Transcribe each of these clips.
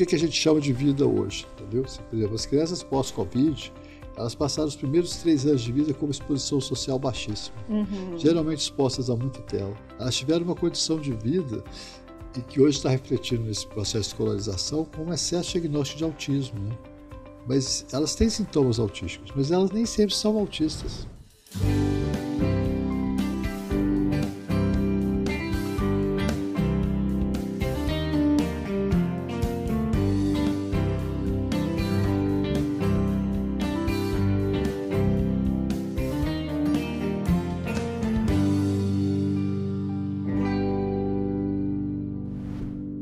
que a gente chama de vida hoje, entendeu? Por exemplo, as crianças pós-Covid, elas passaram os primeiros 3 anos de vida com uma exposição social baixíssima, geralmente expostas a muita tela. Elas tiveram uma condição de vida e que hoje está refletindo nesse processo de escolarização com um excesso de diagnóstico de autismo, né? Mas elas têm sintomas autísticos, mas elas nem sempre são autistas.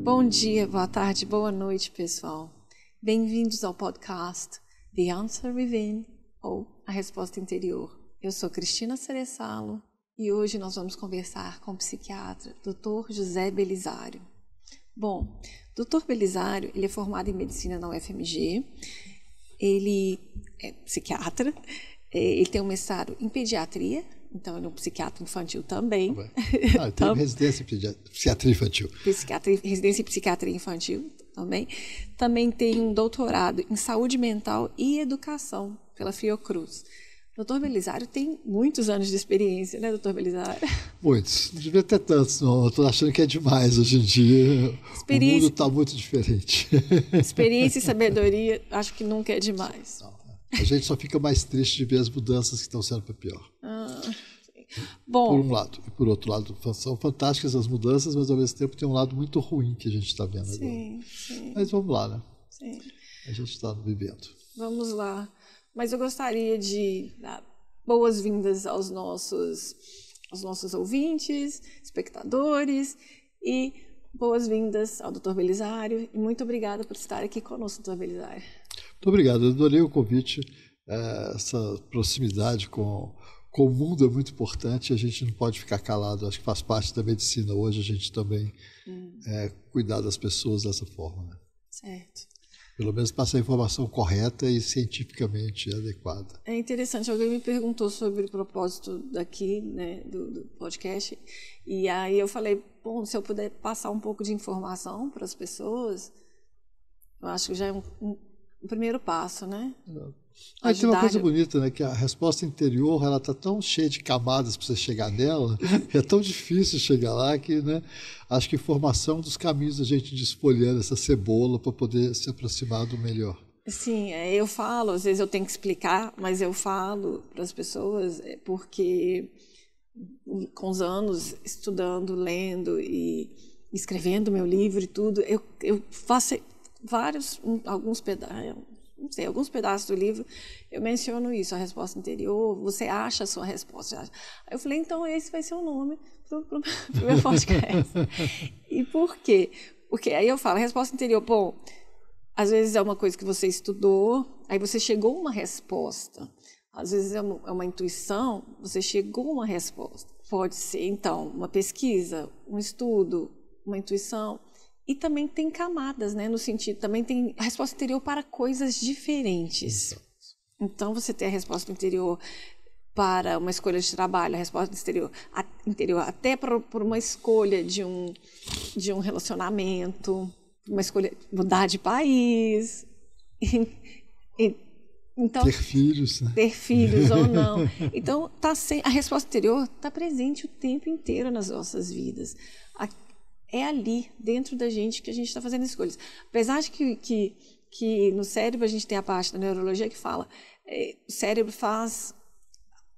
Bom dia, boa tarde, boa noite, pessoal. Bem-vindos ao podcast The Answer Within, ou A Resposta Interior. Eu sou Cristina Ceresalo e hoje nós vamos conversar com o psiquiatra Dr. José Belisário. Bom, Dr. Belisário, ele é formado em medicina na UFMG, ele é psiquiatra, ele tem um mestrado em pediatria, então ele é um psiquiatra infantil também. Tem residência em psiquiatria infantil. Residência em psiquiatria infantil também. Também tem um doutorado em saúde mental e educação pela Fiocruz. Doutor Belisário tem muitos anos de experiência, né, doutor Belisário? Muitos. Não devia ter tantos, não. Estou achando que é demais hoje em dia. O mundo está muito diferente. Experiência e sabedoria, acho que nunca é demais. Não. A gente só fica mais triste de ver as mudanças que estão sendo para pior. Bom, por um lado. E por outro lado, são fantásticas as mudanças, mas ao mesmo tempo tem um lado muito ruim que a gente está vendo agora. Sim. Mas vamos lá, né? Sim. A gente está vivendo. Vamos lá. Mas eu gostaria de dar boas-vindas aos nossos ouvintes, espectadores e boas-vindas ao Dr. Belisário. E muito obrigada por estar aqui conosco, Dr. Belisário. Muito obrigado, eu adorei o convite. Essa proximidade com o mundo é muito importante, a gente não pode ficar calado, acho que faz parte da medicina hoje a gente também cuidar das pessoas dessa forma. Né? Certo. Pelo menos passar a informação correta e cientificamente adequada. É interessante, alguém me perguntou sobre o propósito daqui, né, do podcast, e aí eu falei, bom, se eu puder passar um pouco de informação para as pessoas, eu acho que já é um primeiro passo, né? Tem uma coisa bonita, né? Que a resposta interior, ela está tão cheia de camadas para você chegar nela, é tão difícil chegar lá que, né? Acho que informação é um dos caminhos da gente desfolhando essa cebola para poder se aproximar do melhor. Sim, eu falo, às vezes eu tenho que explicar, mas eu falo para as pessoas porque com os anos estudando, lendo e escrevendo meu livro e tudo, eu faço alguns pedaços do livro, eu menciono isso, a resposta interior, você acha a sua resposta. Aí eu falei, então esse vai ser o nome pro meu podcast. E por quê? Porque aí eu falo, a resposta interior, bom, às vezes é uma coisa que você estudou, aí você chegou a uma resposta. Às vezes é uma intuição, você chegou a uma resposta. Pode ser, então, uma pesquisa, um estudo, uma intuição. E também tem camadas, né? No sentido, também tem a resposta interior para coisas diferentes. Então, você tem a resposta interior para uma escolha de trabalho, a resposta interior até por uma escolha de um relacionamento, uma escolha de mudar de país. Então, ter filhos, né? Ter filhos ou não. Então, a resposta interior está presente o tempo inteiro nas nossas vidas. É ali, dentro da gente, que a gente está fazendo escolhas. Apesar de que no cérebro a gente tem a parte da neurologia que fala, o cérebro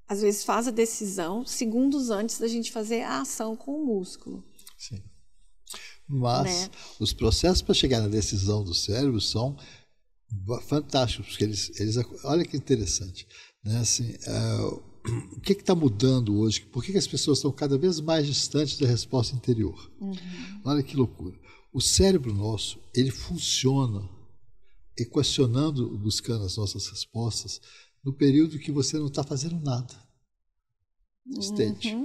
às vezes faz a decisão segundos antes da gente fazer a ação com o músculo. Sim. Mas os processos para chegar na decisão do cérebro são fantásticos, porque eles olha que interessante, né? Assim, o que está mudando hoje? Por que as pessoas estão cada vez mais distantes da resposta interior? Olha que loucura. O cérebro nosso, ele funciona equacionando, buscando as nossas respostas no período que você não está fazendo nada. State.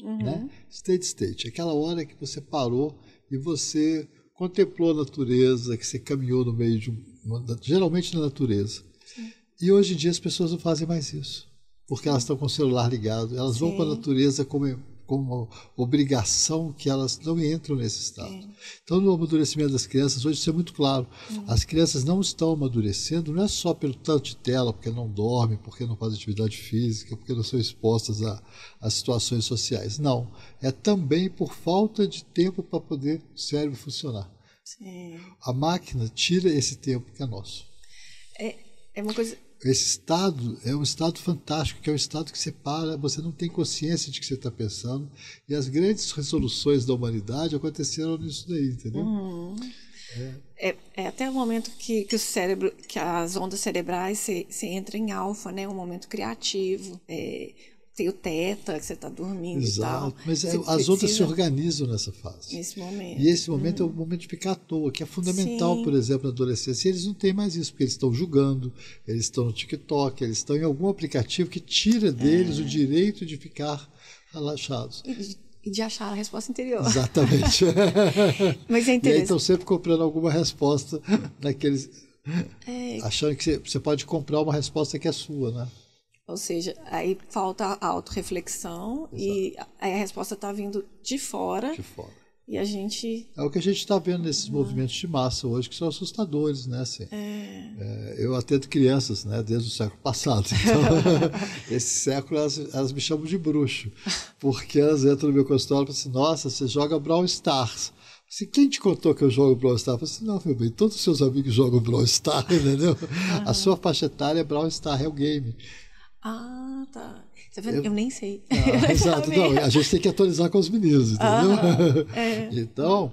Né? State. Aquela hora que você parou e você contemplou a natureza, que você caminhou no meio geralmente na natureza. Sim. E hoje em dia as pessoas não fazem mais isso. Porque elas estão com o celular ligado, elas vão para a natureza como obrigação que elas não entram nesse estado. Então, no amadurecimento das crianças, hoje isso é muito claro. As crianças não estão amadurecendo, não é só pelo tanto de tela, porque não dormem, porque não fazem atividade física, porque não são expostas a situações sociais. Não, é também por falta de tempo para poder o cérebro funcionar. Sim. A máquina tira esse tempo que é nosso. É uma coisa... Esse estado é um estado fantástico, que é um estado que você para, você não tem consciência de que você está pensando, e as grandes resoluções da humanidade aconteceram nisso daí, entendeu? É até o momento que o cérebro, que as ondas cerebrais se entra em alfa, né? Um momento criativo. Tem o teta, que você está dormindo. Exato, e tal. mas as ondas se organizam nessa fase. Nesse momento. E esse momento é o momento de ficar à toa, que é fundamental, Sim. por exemplo, na adolescência. E eles não têm mais isso, porque eles estão julgando, eles estão no TikTok, eles estão em algum aplicativo que tira deles o direito de ficar relaxados. E de achar a resposta interior. Exatamente. Mas é E aí interessante. estão sempre comprando alguma resposta naqueles... achando que você pode comprar uma resposta que é sua, né? Ou seja, aí falta a autorreflexão e aí a resposta está vindo de fora. De fora. E a gente... É o que a gente está vendo nesses movimentos de massa hoje, que são assustadores, né? Assim, eu atendo crianças, né, desde o século passado. Então, esse século elas me chamam de bruxo, porque elas entram no meu consultório e falam assim, nossa, você joga Brawl Stars. Assim, quem te contou que eu jogo Brawl Stars? Eu falei assim, não, meu bem, todos os seus amigos jogam Brawl Stars, entendeu? A sua faixa etária é Brawl Stars, é o game. Ah, tá. Tá vendo? Eu nem sei. Exato, não, a gente tem que atualizar com os meninos, entendeu? Então,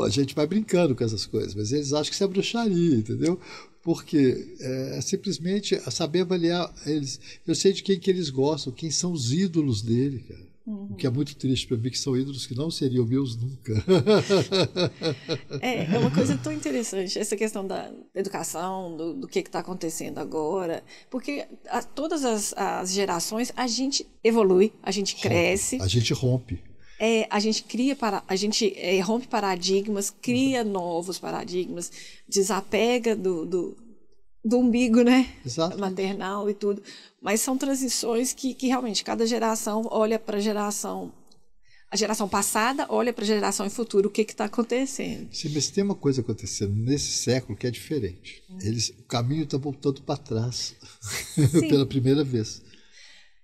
a gente vai brincando com essas coisas, mas eles acham que isso é bruxaria, entendeu? Porque é simplesmente saber avaliar eles. Eu sei de quem que eles gostam, quem são os ídolos dele, cara. O que é muito triste para mim, que são ídolos que não seriam meus nunca. É uma coisa tão interessante, essa questão da educação, do que está acontecendo agora, porque todas as gerações, a gente evolui, a gente cresce. A gente rompe. A gente rompe paradigmas, cria novos paradigmas, desapega do umbigo, né? Exato. Maternal e tudo. Mas são transições que realmente cada geração olha para a geração passada, olha para a geração futura, o que está acontecendo. Sim, mas tem uma coisa acontecendo nesse século que é diferente. O caminho está voltando para trás pela primeira vez.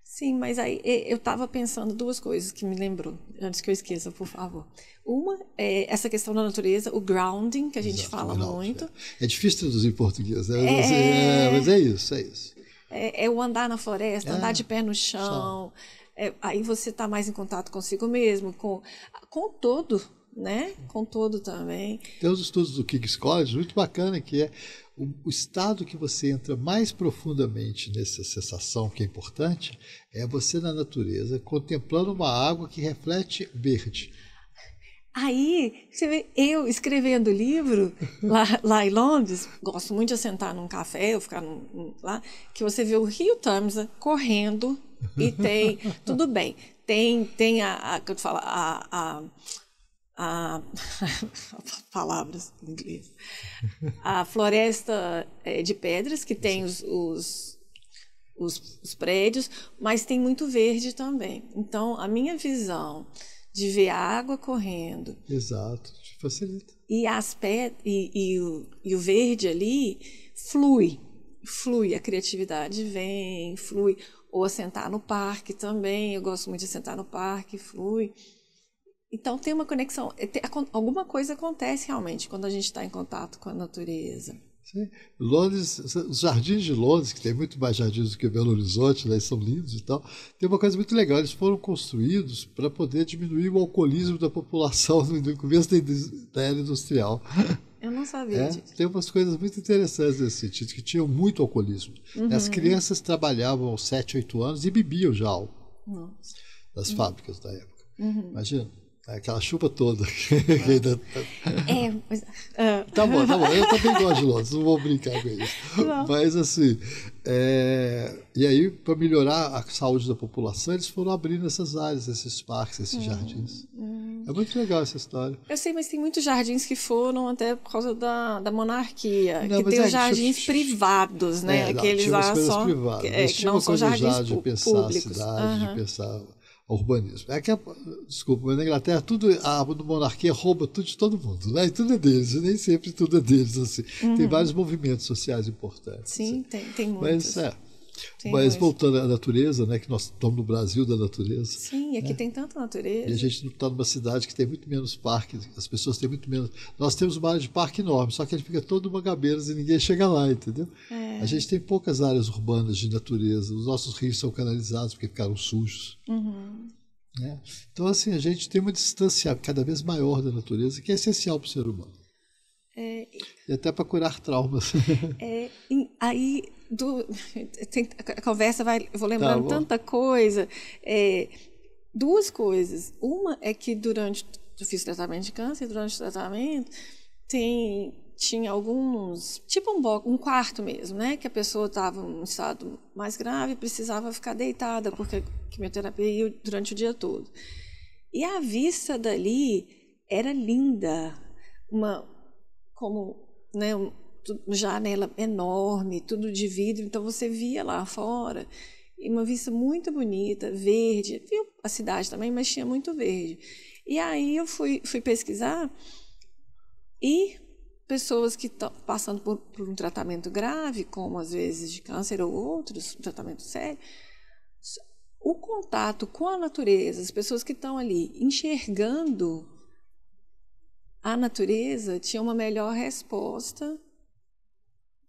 Sim, mas aí eu estava pensando duas coisas que me lembrou, antes que eu esqueça, por favor. Uma é essa questão da natureza, o grounding, que a gente fala muito. É difícil traduzir em português, né? Mas é isso. É o andar na floresta, andar de pé no chão. Aí você está mais em contato consigo mesmo, com o todo, né? Com o todo também. Tem uns estudos do King's College muito bacana, que é o estado que você entra mais profundamente nessa sensação que é importante, é você na natureza, contemplando uma água que reflete verde. Aí, você vê, eu escrevendo livro lá em Londres, gosto muito de sentar num café, ou ficar lá, que você vê o Rio Tamisa correndo e tem, tudo bem, tem que eu te falo, palavras em inglês, a floresta de pedras, que tem os prédios, mas tem muito verde também. Então, a minha visão de ver a água correndo. Exato, te facilita. E o verde ali flui, a criatividade vem, flui. Ou sentar no parque também, eu gosto muito de sentar no parque, flui. Então tem uma conexão, alguma coisa acontece realmente quando a gente está em contato com a natureza. Sim. Londres, os jardins de Londres, que tem muito mais jardins do que Belo Horizonte, né, são lindos e tal, tem uma coisa muito legal, eles foram construídos para poder diminuir o alcoolismo da população no começo da era industrial. Eu não sabia disso. Tem umas coisas muito interessantes nesse sentido, que tinham muito alcoolismo. As crianças trabalhavam aos 7, 8 anos e bebiam já álcool nas fábricas da época. Imagina. Aquela chupa toda. Tá bom. Eu também gosto de Londres, não vou brincar com isso. Não. Mas assim, e aí, para melhorar a saúde da população, eles foram abrindo essas áreas, esses parques, esses jardins. É muito legal essa história. Eu sei, mas tem muitos jardins que foram até por causa da monarquia, que tem os jardins privados, né? Aqueles lá só privadas. Que não são jardins públicos. De pensar a cidade, de pensar ao urbanismo. Desculpa, mas na Inglaterra a monarquia rouba tudo de todo mundo, né? E tudo é deles, e nem sempre tudo é deles. Assim. Tem vários movimentos sociais importantes. Sim, assim. tem muitos. Mas voltando à natureza, né, que nós estamos no Brasil da natureza. Sim, aqui tem tanta natureza. E a gente não está numa cidade que tem muito menos parques, as pessoas têm muito menos. Nós temos uma área de parque enorme, só que ele fica todo uma gabeiras e ninguém chega lá, entendeu? A gente tem poucas áreas urbanas de natureza, os nossos rios são canalizados porque ficaram sujos. Né? Então, assim, a gente tem uma distância cada vez maior da natureza, que é essencial para o ser humano. E até para curar traumas. Aí a conversa eu vou lembrando tanta coisa. Duas coisas. Uma é que eu fiz tratamento de câncer, durante o tratamento tinha alguns, tipo um quarto mesmo, né? Que a pessoa estava em um estado mais grave e precisava ficar deitada, porque a quimioterapia ia durante o dia todo. E a vista dali era linda, né, janela enorme, tudo de vidro, então você via lá fora, e uma vista muito bonita, verde, viu a cidade também, mas tinha muito verde. E aí eu fui pesquisar, e pessoas que estão passando por um tratamento grave, como às vezes de câncer ou outros, um tratamento sério, o contato com a natureza, as pessoas que estão ali enxergando a natureza, tinha uma melhor resposta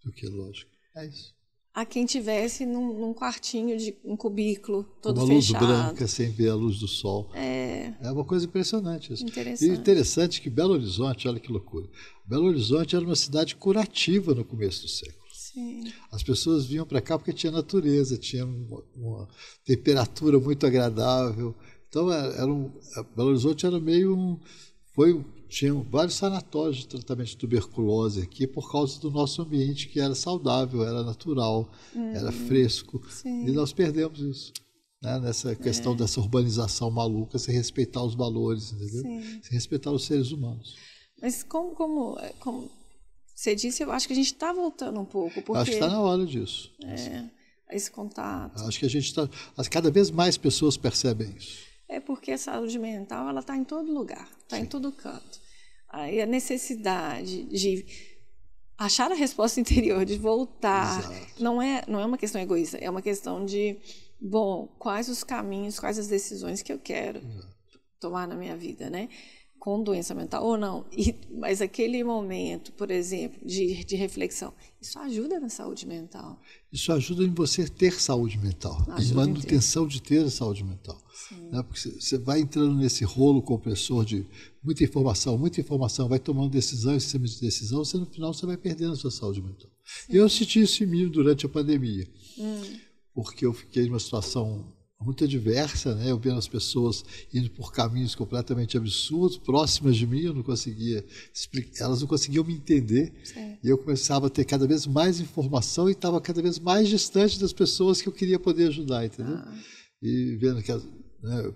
do que lógico. É isso. A quem tivesse num quartinho de um cubículo todo uma fechado. Uma luz branca, sem ver a luz do sol. É uma coisa impressionante isso. Interessante. E interessante que Belo Horizonte, olha que loucura, Belo Horizonte era uma cidade curativa no começo do século. Sim. As pessoas vinham para cá porque tinha natureza, tinha uma temperatura muito agradável. Então, Belo Horizonte era meio tinha vários sanatórios de tratamento de tuberculose aqui por causa do nosso ambiente, que era saudável, era natural, era fresco. Sim. E nós perdemos isso, né? Nessa questão dessa urbanização maluca, sem respeitar os valores, entendeu? Sem respeitar os seres humanos. Mas como você disse, eu acho que a gente está voltando um pouco. Porque acho que está na hora disso. Esse contato. Acho que a gente está... Cada vez mais pessoas percebem isso. Porque a saúde mental ela está em todo lugar, está em todo canto. Aí a necessidade de achar a resposta interior, de voltar, não é uma questão egoísta, é uma questão de, quais os caminhos, quais as decisões que eu quero tomar na minha vida, né? Com doença mental ou não. Mas aquele momento, por exemplo, de reflexão, isso ajuda na saúde mental. Isso ajuda em você ter saúde mental, em manutenção de ter saúde mental. Né? Porque você vai entrando nesse rolo compressor de muita informação, vai tomando decisão em cima de decisão, no final você vai perdendo a sua saúde mental. E eu senti isso em mim durante a pandemia, porque eu fiquei numa situação muito adversa, né? Eu vendo as pessoas indo por caminhos completamente absurdos, próximas de mim, eu não conseguia explicar, elas não conseguiam me entender. E eu começava a ter cada vez mais informação e estava cada vez mais distante das pessoas que eu queria poder ajudar, entendeu? E vendo que eu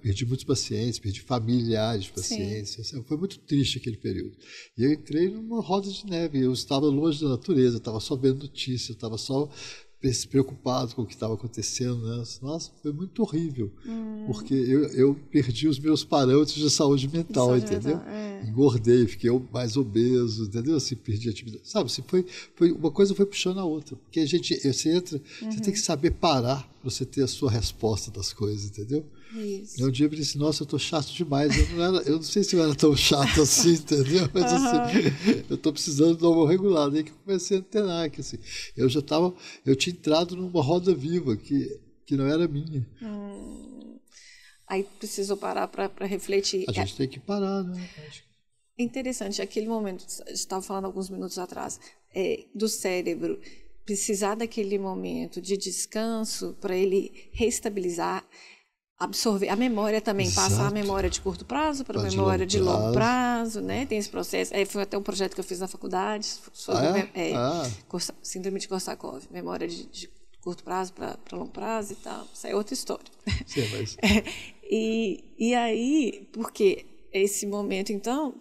perdi muitos pacientes, perdi familiares de pacientes, assim, foi muito triste aquele período. E eu entrei numa roda de neve, eu estava longe da natureza, eu estava só vendo notícias, eu estava só preocupado com o que estava acontecendo, né? Nossa, foi muito horrível, porque eu perdi os meus parâmetros de saúde mental, entendeu? Engordei, fiquei mais obeso, entendeu? Assim, perdi a atividade. Sabe, assim, foi uma coisa foi puxando a outra, porque você entra, você tem que saber parar para você ter a sua resposta das coisas, entendeu? Isso. Um dia eu disse, nossa, eu estou chato demais, eu não sei se eu era tão chato assim, entendeu? Mas assim, eu estou precisando de uma regulada. Aí que eu comecei a antenar, que assim, eu tinha entrado numa roda viva que não era minha. Aí precisou parar para refletir. A gente tem que parar, né? É interessante, aquele momento, a gente estava falando alguns minutos atrás, do cérebro precisar daquele momento de descanso para ele reestabilizar, absorver a memória também, passar a memória de curto prazo para a memória de longo prazo, né? Tem esse processo. Foi até um projeto que eu fiz na faculdade, sobre síndrome de Korsakoff, memória de curto prazo para longo prazo e tal. Isso é outra história. Sim, mas... E aí, porque esse momento, então,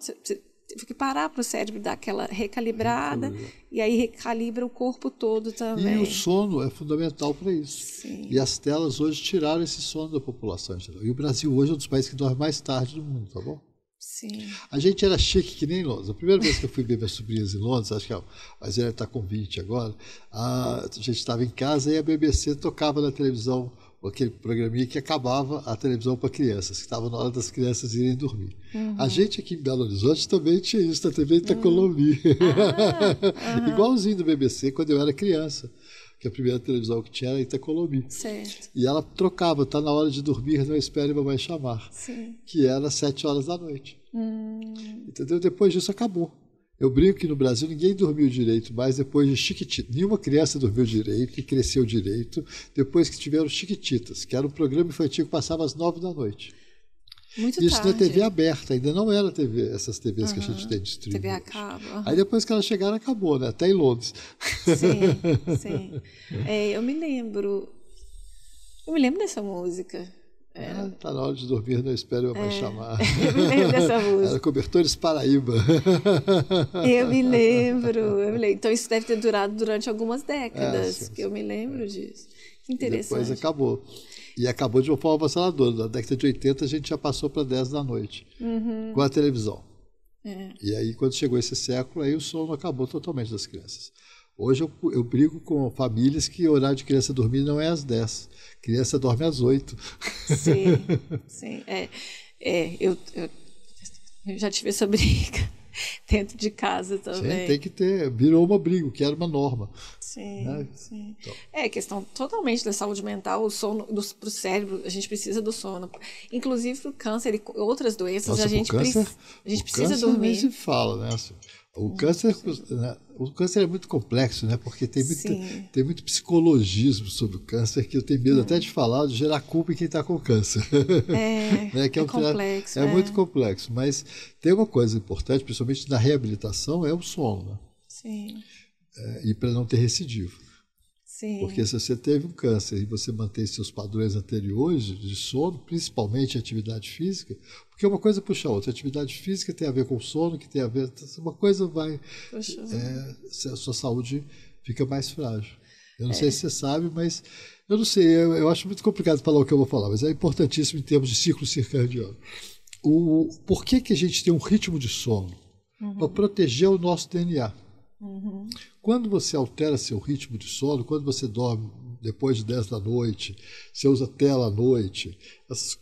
tive que parar para o cérebro dar aquela recalibrada, e aí recalibra o corpo todo também. E o sono é fundamental para isso. Sim. E as telas hoje tiraram esse sono da população. E o Brasil hoje é um dos países que dorme mais tarde do mundo, tá bom? Sim. A gente era chique que nem Londres. A primeira vez que eu fui ver minhas sobrinhas em Londres, acho que a Zélia está com 20 agora, a gente estava em casa e a BBC tocava na televisão aquele programinha que acabava a televisão para crianças, que estava na hora das crianças irem dormir. A gente aqui em Belo Horizonte também tinha isso, na TV Itacolomi. Igualzinho do BBC, quando eu era criança, que a primeira televisão que tinha era Itacolomi. Certo. E ela trocava, está na hora de dormir, não espere mamãe chamar. Sim. Que era às 7 horas da noite. Entendeu? Depois disso acabou. Eu brinco que no Brasil ninguém dormiu direito, mas depois de Chiquititas, nenhuma criança dormiu direito e cresceu direito depois que tiveram Chiquititas, que era um programa infantil que passava às 9 da noite. Muito Isso tarde. na TV aberta, ainda não era TV, essas TVs que a gente tem distribuído. TV a cabo. Aí depois que elas chegaram, acabou, né? Até em Londres. Sim, sim. Eu me lembro dessa música. Tá na hora de dormir, não espere a mamãe chamar. Eu me lembro dessa música. Era Cobertores Paraíba. Eu me lembro. Então isso deve ter durado durante algumas décadas, sim, que eu me lembro disso. Que interessante. E depois acabou. E acabou de uma forma avassaladora. Na década de 80 a gente já passou para 10 da noite, com a televisão. E aí quando chegou esse século, aí o sono acabou totalmente das crianças. Hoje eu brigo com famílias que o horário de criança dormir não é às 10. Criança dorme às 8. Sim. Eu já tive essa briga dentro de casa também. Sim, tem que ter. Virou uma briga, que era uma norma. Sim, né? sim. Então. Questão totalmente da saúde mental, o sono para o cérebro, a gente precisa do sono. Inclusive para o câncer e outras doenças, Nossa, a gente precisa dormir. Nem se fala, né? O câncer é muito complexo, né? Porque tem muito psicologismo sobre o câncer que eu tenho medo até de falar, de gerar culpa em quem está com câncer. Né? Que é complexo. É muito complexo, mas tem uma coisa importante, principalmente na reabilitação, é o sono, né? Sim. E para não ter recidivo. Sim. Porque se você teve um câncer e você mantém seus padrões anteriores de sono, principalmente atividade física, porque uma coisa puxa a outra. A atividade física tem a ver com o sono, que tem a ver... Uma coisa vai... a sua saúde fica mais frágil. Eu não sei se você sabe, mas... Eu não sei, eu acho muito complicado falar o que eu vou falar, mas é importantíssimo em termos de ciclo circadiano. Por que a gente tem um ritmo de sono? Para proteger o nosso DNA. Quando você altera seu ritmo de sono, quando você dorme depois de 10 da noite, você usa tela à noite, esses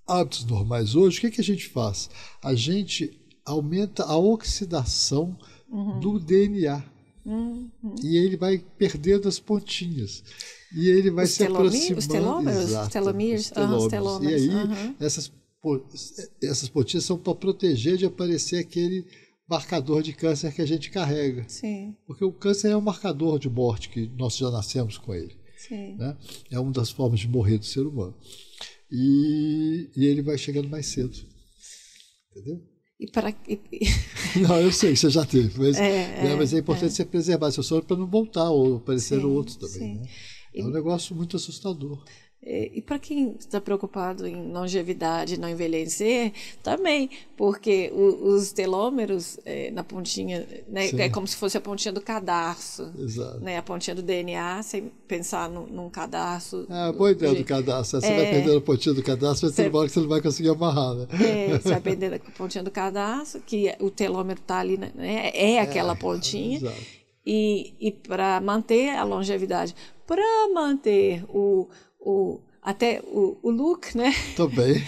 hábitos normais hoje, o que a gente faz? A gente aumenta a oxidação do DNA. E ele vai perdendo as pontinhas. E ele vai se aproximando. Os telômeros. E aí, essas pontinhas são para proteger de aparecer aquele marcador de câncer que a gente carrega. Sim. Porque o câncer é um marcador de morte, que nós já nascemos com ele. Sim. Né? É uma das formas de morrer do ser humano. E ele vai chegando mais cedo. Entendeu? Não, eu sei que você já teve, mas é importante você preservar seu sono para não voltar ou aparecer outros também. Né? É um negócio muito assustador. E para quem está preocupado em longevidade, não envelhecer, também, porque os telômeros na pontinha, né, é como se fosse a pontinha do cadarço. Exato. Né, a pontinha do DNA, sem pensar num cadarço. Boa ideia do cadarço. Você vai perdendo a pontinha do cadarço, vai ter uma hora que você não vai conseguir amarrar. Né? Você vai perdendo a pontinha do cadarço, que o telômero está ali, né, é aquela pontinha. Exato. E para manter a longevidade, para manter até o look, né? Também.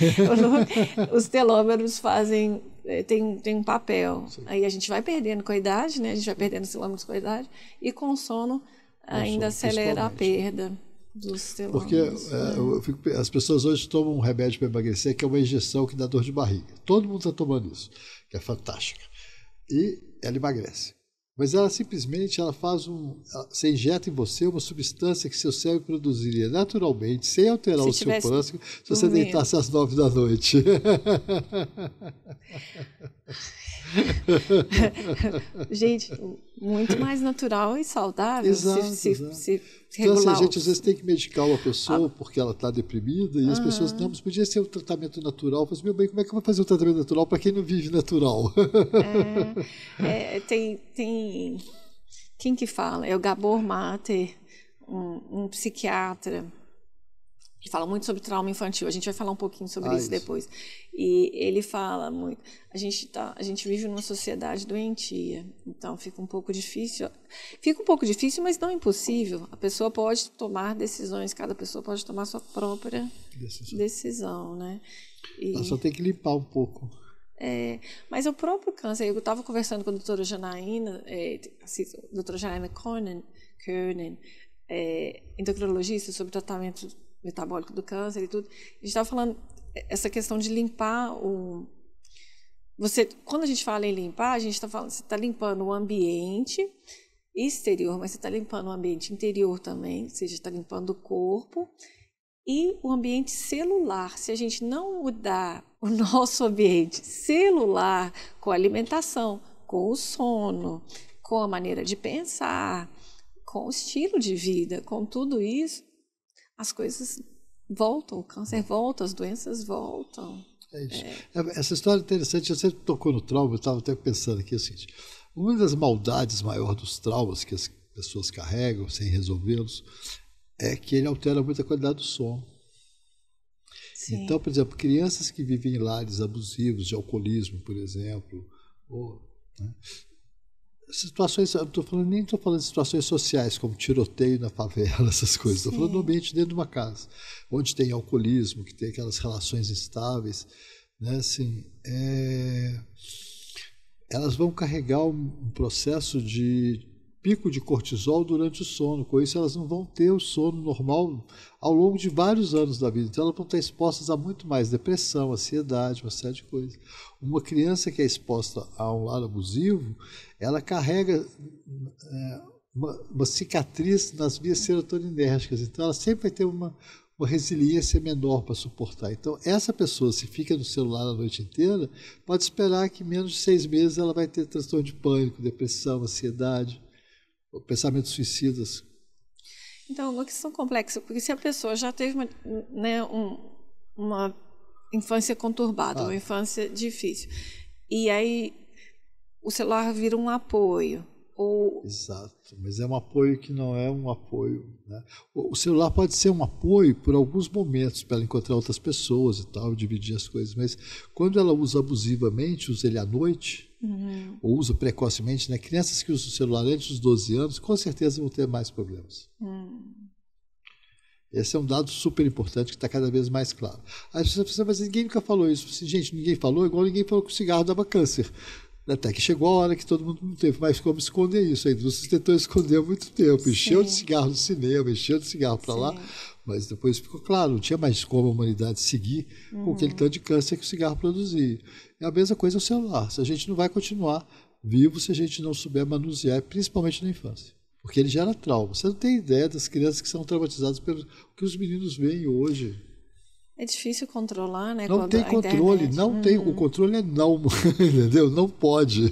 Os telômeros fazem... Tem um papel. Sim. Aí a gente vai perdendo com a idade, né? A gente vai perdendo os telômeros com a idade. E com o sono ainda acelera a perda dos telômeros. Porque as pessoas hoje tomam um remédio para emagrecer, que é uma injeção que dá dor de barriga. Todo mundo está tomando isso, que é fantástica. E ela emagrece. Mas ela simplesmente você injeta em você uma substância que seu cérebro produziria naturalmente, sem alterar o seu pâncreas, se você deitasse às 9 da noite. Gente, muito mais natural e saudável. Exato, se então, assim, a regular gente às vezes tem que medicar uma pessoa porque ela está deprimida e as pessoas, não, mas podia ser um tratamento natural. Eu falo assim, meu bem, como é que eu vou fazer um tratamento natural para quem não vive natural? Tem quem que fala? É o Gabor Maté, um psiquiatra, que fala muito sobre trauma infantil. A gente vai falar um pouquinho sobre isso depois. E ele fala muito. A gente vive numa sociedade doentia, então fica um pouco difícil. Mas não impossível. A pessoa pode tomar decisões, cada pessoa pode tomar sua própria decisão, né? Ela só tem que limpar um pouco. Mas o próprio câncer, eu estava conversando com a doutora Janaína, doutora Janaína Koenen, endocrinologista, sobre tratamento metabólico do câncer e tudo. A gente estava falando essa questão de limpar quando a gente fala em limpar, a gente está falando, você está limpando o ambiente exterior, mas você está limpando o ambiente interior também, ou seja, está limpando o corpo e o ambiente celular. Se a gente não mudar o nosso ambiente celular com a alimentação, com o sono, com a maneira de pensar, com o estilo de vida, com tudo isso, as coisas voltam, o câncer volta, as doenças voltam. É isso. Essa história é interessante, você tocou no trauma, eu estava até pensando aqui, assim, uma das maldades maiores dos traumas que as pessoas carregam sem resolvê-los é que ele altera muito a qualidade do sono. Sim. Então, por exemplo, crianças que vivem em lares abusivos de alcoolismo, por exemplo, situações, eu nem estou falando de situações sociais, como tiroteio na favela, essas coisas. Estou falando do ambiente dentro de uma casa, onde tem alcoolismo, que tem aquelas relações instáveis, né? Assim, elas vão carregar um processo de pico de cortisol durante o sono. Com isso, elas não vão ter o sono normal ao longo de vários anos da vida. Então, elas vão estar expostas a muito mais depressão, ansiedade, uma série de coisas. Uma criança que é exposta a um lar abusivo, ela carrega uma cicatriz nas vias serotoninérgicas. Então, ela sempre vai ter uma resiliência menor para suportar. Então, essa pessoa, se fica no celular a noite inteira, pode esperar que em menos de 6 meses ela vai ter transtorno de pânico, depressão, ansiedade, pensamentos suicidas. Então, é uma questão complexa, porque se a pessoa já teve uma infância conturbada, uma infância difícil, e aí o celular vira um apoio. Exato, mas é um apoio que não é um apoio, né? O celular pode ser um apoio por alguns momentos, para ela encontrar outras pessoas e tal, dividir as coisas, mas quando ela usa abusivamente, usa ele à noite, ou usa precocemente, né? Crianças que usam o celular antes dos 12 anos, com certeza vão ter mais problemas. Esse é um dado super importante que está cada vez mais claro. Aí você pensa, mas ninguém nunca falou isso. Assim, gente, ninguém falou, igual ninguém falou que o cigarro dava câncer. Até que chegou a hora que todo mundo não teve mais como esconder isso. A indústria tentou esconder há muito tempo. Encheu de cigarro no cinema, encheu de cigarro para lá. Mas depois ficou claro, não tinha mais como a humanidade seguir com aquele tanto de câncer que o cigarro produzia. É a mesma coisa o celular. Se a gente não vai continuar vivo se a gente não souber manusear, principalmente na infância. Porque ele gera trauma. Você não tem ideia das crianças que são traumatizadas pelo que os meninos veem hoje. É difícil controlar, né? Não tem controle, não tem. O controle é não, entendeu? Não pode.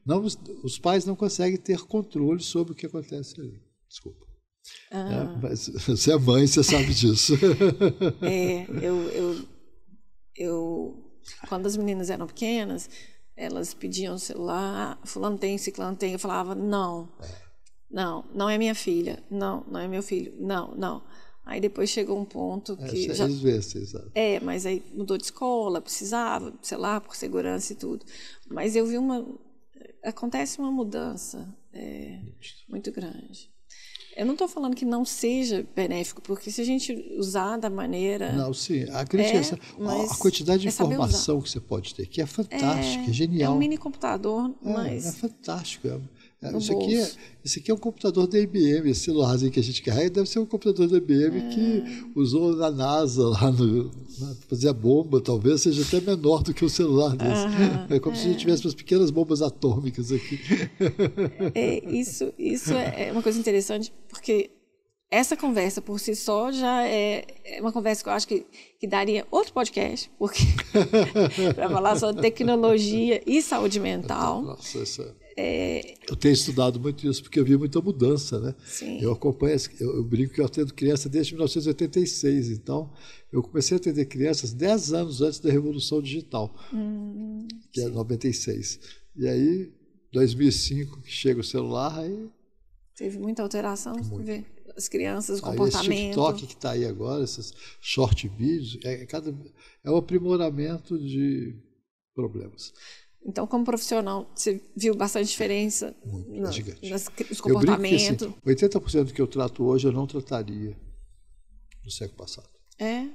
Não, os pais não conseguem ter controle sobre o que acontece ali. Desculpa. Mas você é mãe, você sabe disso. Quando as meninas eram pequenas, elas pediam o celular, fulano tem, ciclano tem, eu falava, não é minha filha, não é meu filho, não. Aí depois chegou um ponto que mas aí mudou de escola, precisava, sei lá, por segurança e tudo. Mas eu vi acontece uma mudança muito grande. Eu não estou falando que não seja benéfico, porque se a gente usar da maneira... Não, sim. Acredite, a quantidade de informação que você pode ter, que é fantástica, é genial. É um mini computador, mas... É fantástico. Esse aqui é um computador da IBM, esse celularzinho que a gente carrega deve ser um computador da IBM que usou na NASA lá para fazer a bomba, talvez seja até menor do que o celular desse. É como se a gente tivesse umas pequenas bombas atômicas aqui. Isso é uma coisa interessante, porque essa conversa por si só já é uma conversa que eu acho que daria outro podcast, porque para falar sobre tecnologia e saúde mental. Nossa, eu tenho estudado muito isso, porque eu vi muita mudança, né? Sim. Eu acompanho, eu brinco que eu atendo criança desde 1986, então eu comecei a atender crianças 10 anos antes da Revolução Digital, que é 96. E aí, 2005, que chega o celular, aí... Teve muita alteração, você vê? As crianças, o Esse comportamento. TikTok que está aí agora, esses short vídeos, é um aprimoramento de problemas. Então, como profissional, você viu bastante diferença nos comportamentos? Eu brinco que, assim, 80% do que eu trato hoje eu não trataria no século passado. É?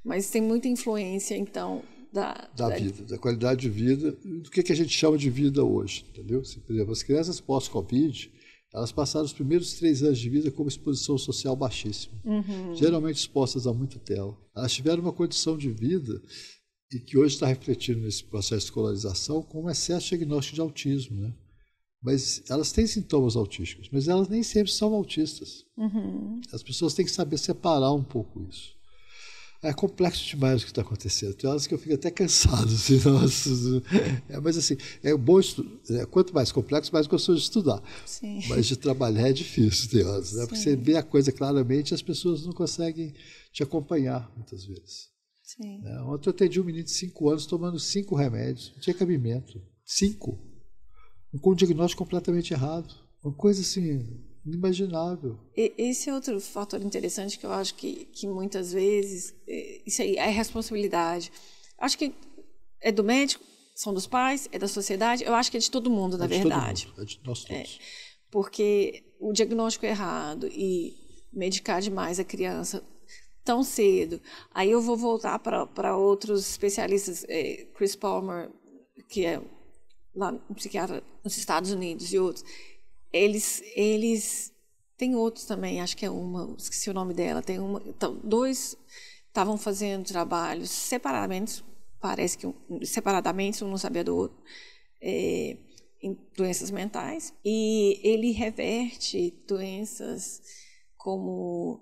Mas tem muita influência, então, da vida, da qualidade de vida, do que a gente chama de vida hoje, entendeu? Por exemplo, as crianças pós-Covid, elas passaram os primeiros 3 anos de vida com uma exposição social baixíssima, geralmente expostas a muita tela. Elas tiveram uma condição de vida e que hoje está refletindo nesse processo de escolarização com um excesso de diagnóstico de autismo, né? Mas elas têm sintomas autísticos, mas elas nem sempre são autistas. As pessoas têm que saber separar um pouco isso. É complexo demais o que está acontecendo. Tem horas que eu fico até cansado. Assim, nossa. Mas assim, é bom estudar. Quanto mais complexo, mais gostoso de estudar. Sim. Mas de trabalhar é difícil, tem horas. Né? Porque você vê a coisa claramente e as pessoas não conseguem te acompanhar, muitas vezes. Sim. Ontem eu atendi um menino de 5 anos tomando 5 remédios. Não tinha cabimento. 5. Com um diagnóstico completamente errado. Uma coisa assim... inimaginável. Esse é outro fator interessante que eu acho que muitas vezes, isso aí é responsabilidade. Acho que é do médico, são dos pais, é da sociedade, eu acho que é de todo mundo, na verdade. É de nós todos. Porque o diagnóstico errado e medicar demais a criança tão cedo, aí eu vou voltar para outros especialistas, Chris Palmer, que é lá um psiquiatra nos Estados Unidos e outros. Eles tem outros também, acho que é esqueci o nome dela, tem uma, então, 2 estavam fazendo trabalhos separadamente, parece que separadamente, um não sabia do outro, em doenças mentais, e ele reverte doenças como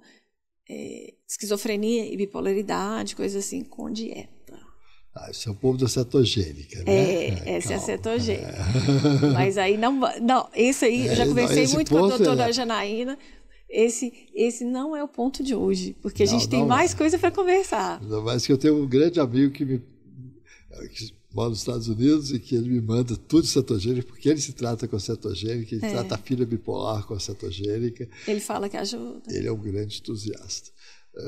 esquizofrenia e bipolaridade, coisas assim, com dieta. Esse é o povo da cetogênica, né? Essa é a cetogênica. Mas aí não, esse aí, eu já conversei muito com a doutora Janaína, esse não é o ponto de hoje, porque a gente tem mais coisa para conversar. Ainda mais que eu tenho um grande amigo que mora nos Estados Unidos e que ele me manda tudo cetogênico, porque ele se trata com a cetogênica, ele trata a filha bipolar com a cetogênica. Ele fala que ajuda. Ele é um grande entusiasta.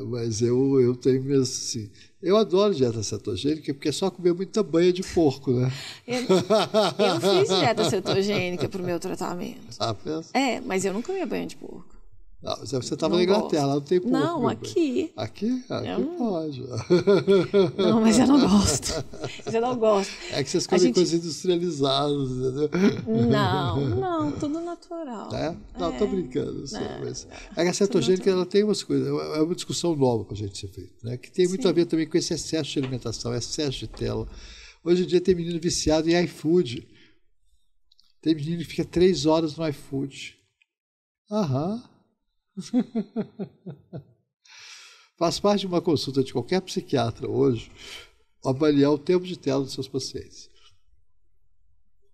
Mas eu tenho mesmo assim... Eu adoro dieta cetogênica porque é só comer muita banha de porco, né? Eu fiz dieta cetogênica para o meu tratamento. Pensa? Mas eu não comia banha de porco. Não, você estava na Inglaterra, lá não tem porco. Não, aqui. Aqui? Aqui pode. Não, mas eu não gosto. Eu não gosto. É que vocês comem coisas industrializadas, entendeu? Não, tudo natural. Não, estou brincando. Mas a cetogênica ela tem umas coisas, é uma discussão nova para a gente ser feita, né? Que tem muito a ver também com esse excesso de alimentação, excesso de tela. Hoje em dia tem menino viciado em iFood. Tem menino que fica 3 horas no iFood. Faz parte de uma consulta de qualquer psiquiatra hoje avaliar o tempo de tela dos seus pacientes,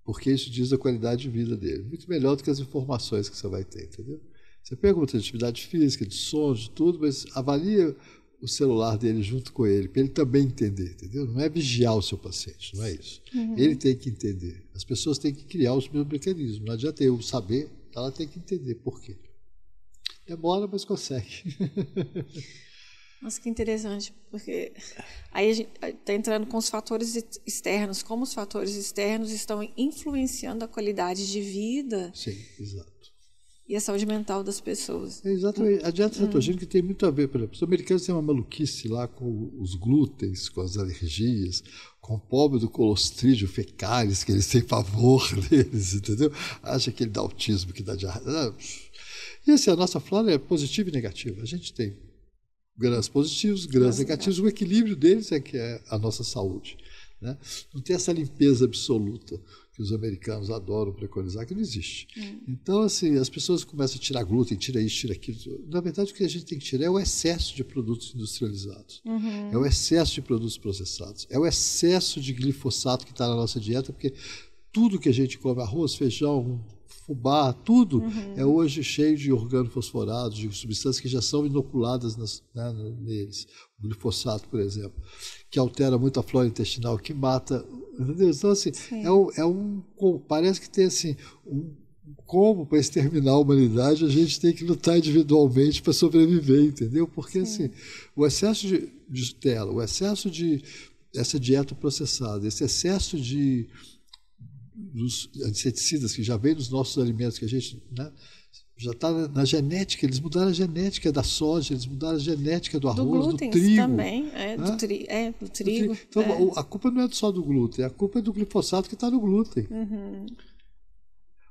porque isso diz a qualidade de vida dele, muito melhor do que as informações que você vai ter, entendeu? Você pergunta de atividade física, de sono, de tudo, mas avalia o celular dele junto com ele, para ele também entender, entendeu? Não é vigiar o seu paciente, não é isso. Ele tem que entender. As pessoas têm que criar os mesmos mecanismos. Não adianta eu saber, ela tem que entender por quê. Demora, mas consegue. Nossa, que interessante, porque aí a gente está entrando com os fatores externos, como os fatores externos estão influenciando a qualidade de vida. Sim, exato. E a saúde mental das pessoas. Exatamente. A dieta cetogênica tem muito a ver, por exemplo, os americanos têm uma maluquice lá com os glútens, com as alergias, com o pobre do colostrídeo fecalis, que eles têm pavor deles, entendeu? Acha que ele dá autismo, que dá diarreia. E assim, a nossa flora é positiva e negativa. A gente tem grãos positivos, grãos negativos. O equilíbrio deles é que é a nossa saúde. né? Não tem essa limpeza absoluta que os americanos adoram preconizar, que não existe. Então, assim, as pessoas começam a tirar glúten, tira isso, tira aquilo. Na verdade, o que a gente tem que tirar é o excesso de produtos industrializados. É o excesso de produtos processados. É o excesso de glifosato que está na nossa dieta, porque tudo que a gente come, arroz, feijão, fubá, tudo é hoje cheio de organofosforados, de substâncias que já são inoculadas neles. O glifosato, por exemplo, que altera muito a flora intestinal, que mata. Entendeu? Então, assim, parece que tem assim, como para exterminar a humanidade a gente tem que lutar individualmente para sobreviver, entendeu? Porque assim, o excesso de tela, o excesso de essa dieta processada, esse excesso dos inseticidas que já vem dos nossos alimentos, que a gente, né, já está na genética, eles mudaram a genética da soja, eles mudaram a genética do arroz, do trigo. Também, do trigo. Então, a culpa não é só do glúten, a culpa é do glifosato que está no glúten.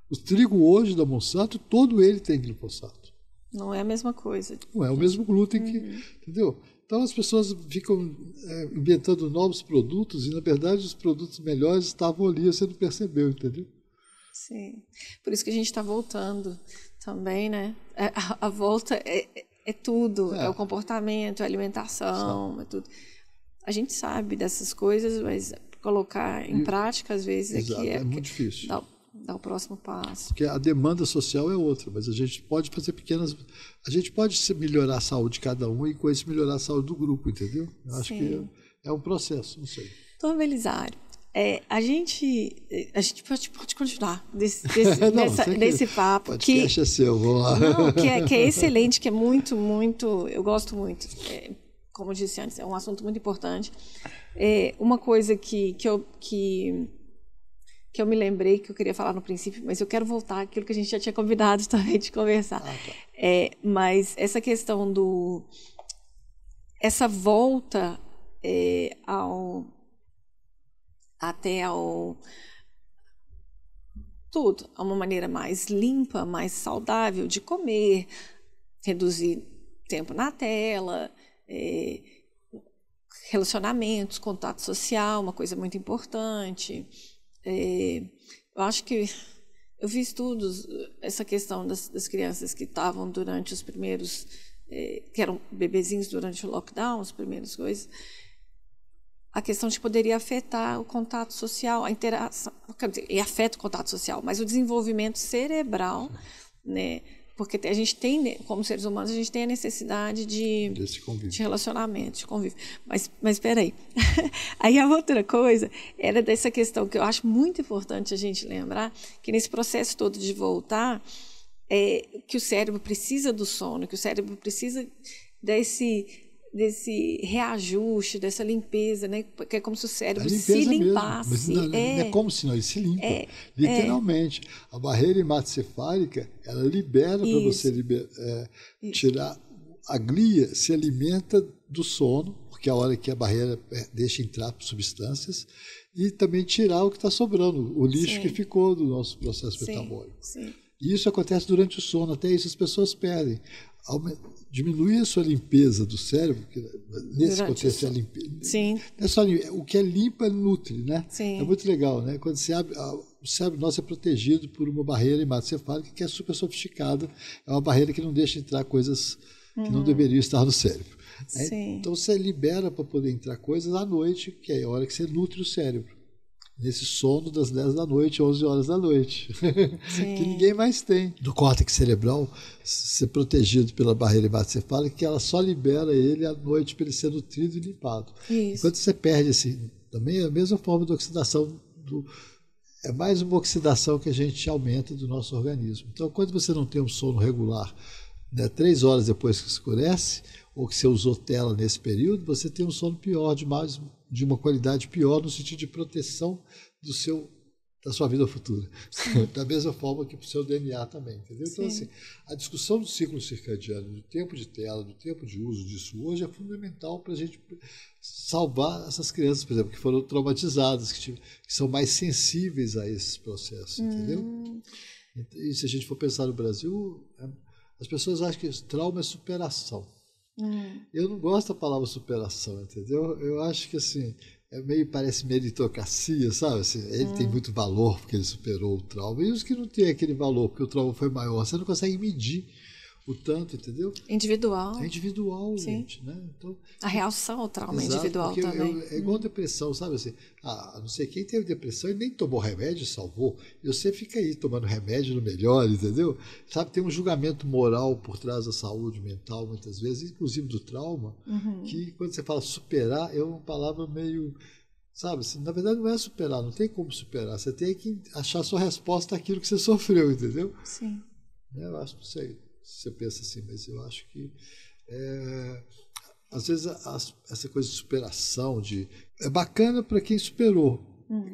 O trigo hoje da Monsanto, todo ele tem glifosato. Não é a mesma coisa. Não é o mesmo glúten que... Entendeu? Então as pessoas ficam inventando novos produtos e, na verdade, os produtos melhores estavam ali, você não percebeu, entendeu? Sim. Por isso que a gente está voltando também, né? A volta é tudo. É o comportamento, é a alimentação, é tudo. A gente sabe dessas coisas, mas colocar em prática, às vezes, é muito difícil. Dar o próximo passo. Porque a demanda social é outra, mas a gente pode fazer pequenas... A gente pode melhorar a saúde de cada um e com isso melhorar a saúde do grupo, entendeu? Eu acho que é um processo, não sei. Tom Belisário, a gente pode continuar nesse papo. Podcast é seu, vamos lá. Não, que é excelente, que é muito, muito... Eu gosto muito. Como eu disse antes, é um assunto muito importante. Uma coisa que eu me lembrei, que eu queria falar no princípio, mas eu quero voltar àquilo que a gente já tinha convidado também de conversar. Tá. Mas essa questão essa volta a uma maneira mais limpa, mais saudável de comer, reduzir tempo na tela, relacionamentos, contato social, uma coisa muito importante. Eu acho que eu vi estudos, essa questão das crianças que estavam durante os primeiros, que eram bebezinhos durante o lockdown, as primeiras coisas, a questão de que poderia afetar o contato social, a interação, quer dizer, e afeta o contato social, mas o desenvolvimento cerebral, né? Porque a gente tem, como seres humanos, a gente tem a necessidade de relacionamento, de convívio. Mas espera aí. Aí a outra coisa era dessa questão que eu acho muito importante a gente lembrar, que nesse processo todo de voltar, que o cérebro precisa do sono, que o cérebro precisa desse reajuste, dessa limpeza, né? Porque é como se o cérebro se limpasse. Mas não é como se não, ele se limpa, literalmente. A barreira hematocefálica, ela libera para você tirar. A glia se alimenta do sono, porque é a hora que a barreira deixa entrar substâncias, e também tirar o que está sobrando, o lixo que ficou do nosso processo metabólico. E isso acontece durante o sono, até isso as pessoas perdem. Diminuir a sua limpeza do cérebro, que nesse contexto é a limpeza. Não é só o que é limpo nutre, né? É muito legal, né? Quando você abre, o cérebro nosso é protegido por uma barreira hematocefálica que é super sofisticada, é uma barreira que não deixa entrar coisas que não deveriam estar no cérebro. Então você libera para poder entrar coisas à noite, que é a hora que você nutre o cérebro. Nesse sono das 10 da noite, 11 horas da noite, que ninguém mais tem. Do córtex cerebral ser protegido pela barreira hematocefálica, que ela só libera ele à noite para ele ser nutrido e limpado. Enquanto você perde também é a mesma forma de oxidação, é mais uma oxidação que a gente aumenta do nosso organismo. Então, quando você não tem um sono regular, né, 3 horas depois que escurece, ou que você usou tela nesse período, você tem um sono pior, de uma qualidade pior, no sentido de proteção da sua vida futura. Da mesma forma que para o seu DNA também, entendeu? Então, assim, a discussão do ciclo circadiano, do tempo de tela, do tempo de uso disso hoje é fundamental para a gente salvar essas crianças, por exemplo, que foram traumatizadas, que são mais sensíveis a esses processos, entendeu? E se a gente for pensar no Brasil, as pessoas acham que trauma é superação. Eu não gosto da palavra superação, entendeu? Eu acho que assim, meio parece meritocracia, sabe? Assim, ele tem muito valor porque ele superou o trauma. E os que não têm aquele valor porque o trauma foi maior, você não consegue medir o tanto, entendeu? Individual. É individual, Sim. gente, né? Então, a reação ao trauma exato, individual também. É igual depressão, sabe assim? Não sei quem teve depressão e nem tomou remédio, salvou. E você fica aí tomando remédio no melhor, entendeu? Sabe, tem um julgamento moral por trás da saúde mental, muitas vezes, inclusive do trauma, que quando você fala superar, é uma palavra meio... Sabe, assim, na verdade não é superar, não tem como superar. Você tem que achar a sua resposta àquilo que você sofreu, entendeu? Sim. Eu acho, não sei se você pensa assim, mas eu acho que às vezes essa coisa de superação é bacana para quem superou,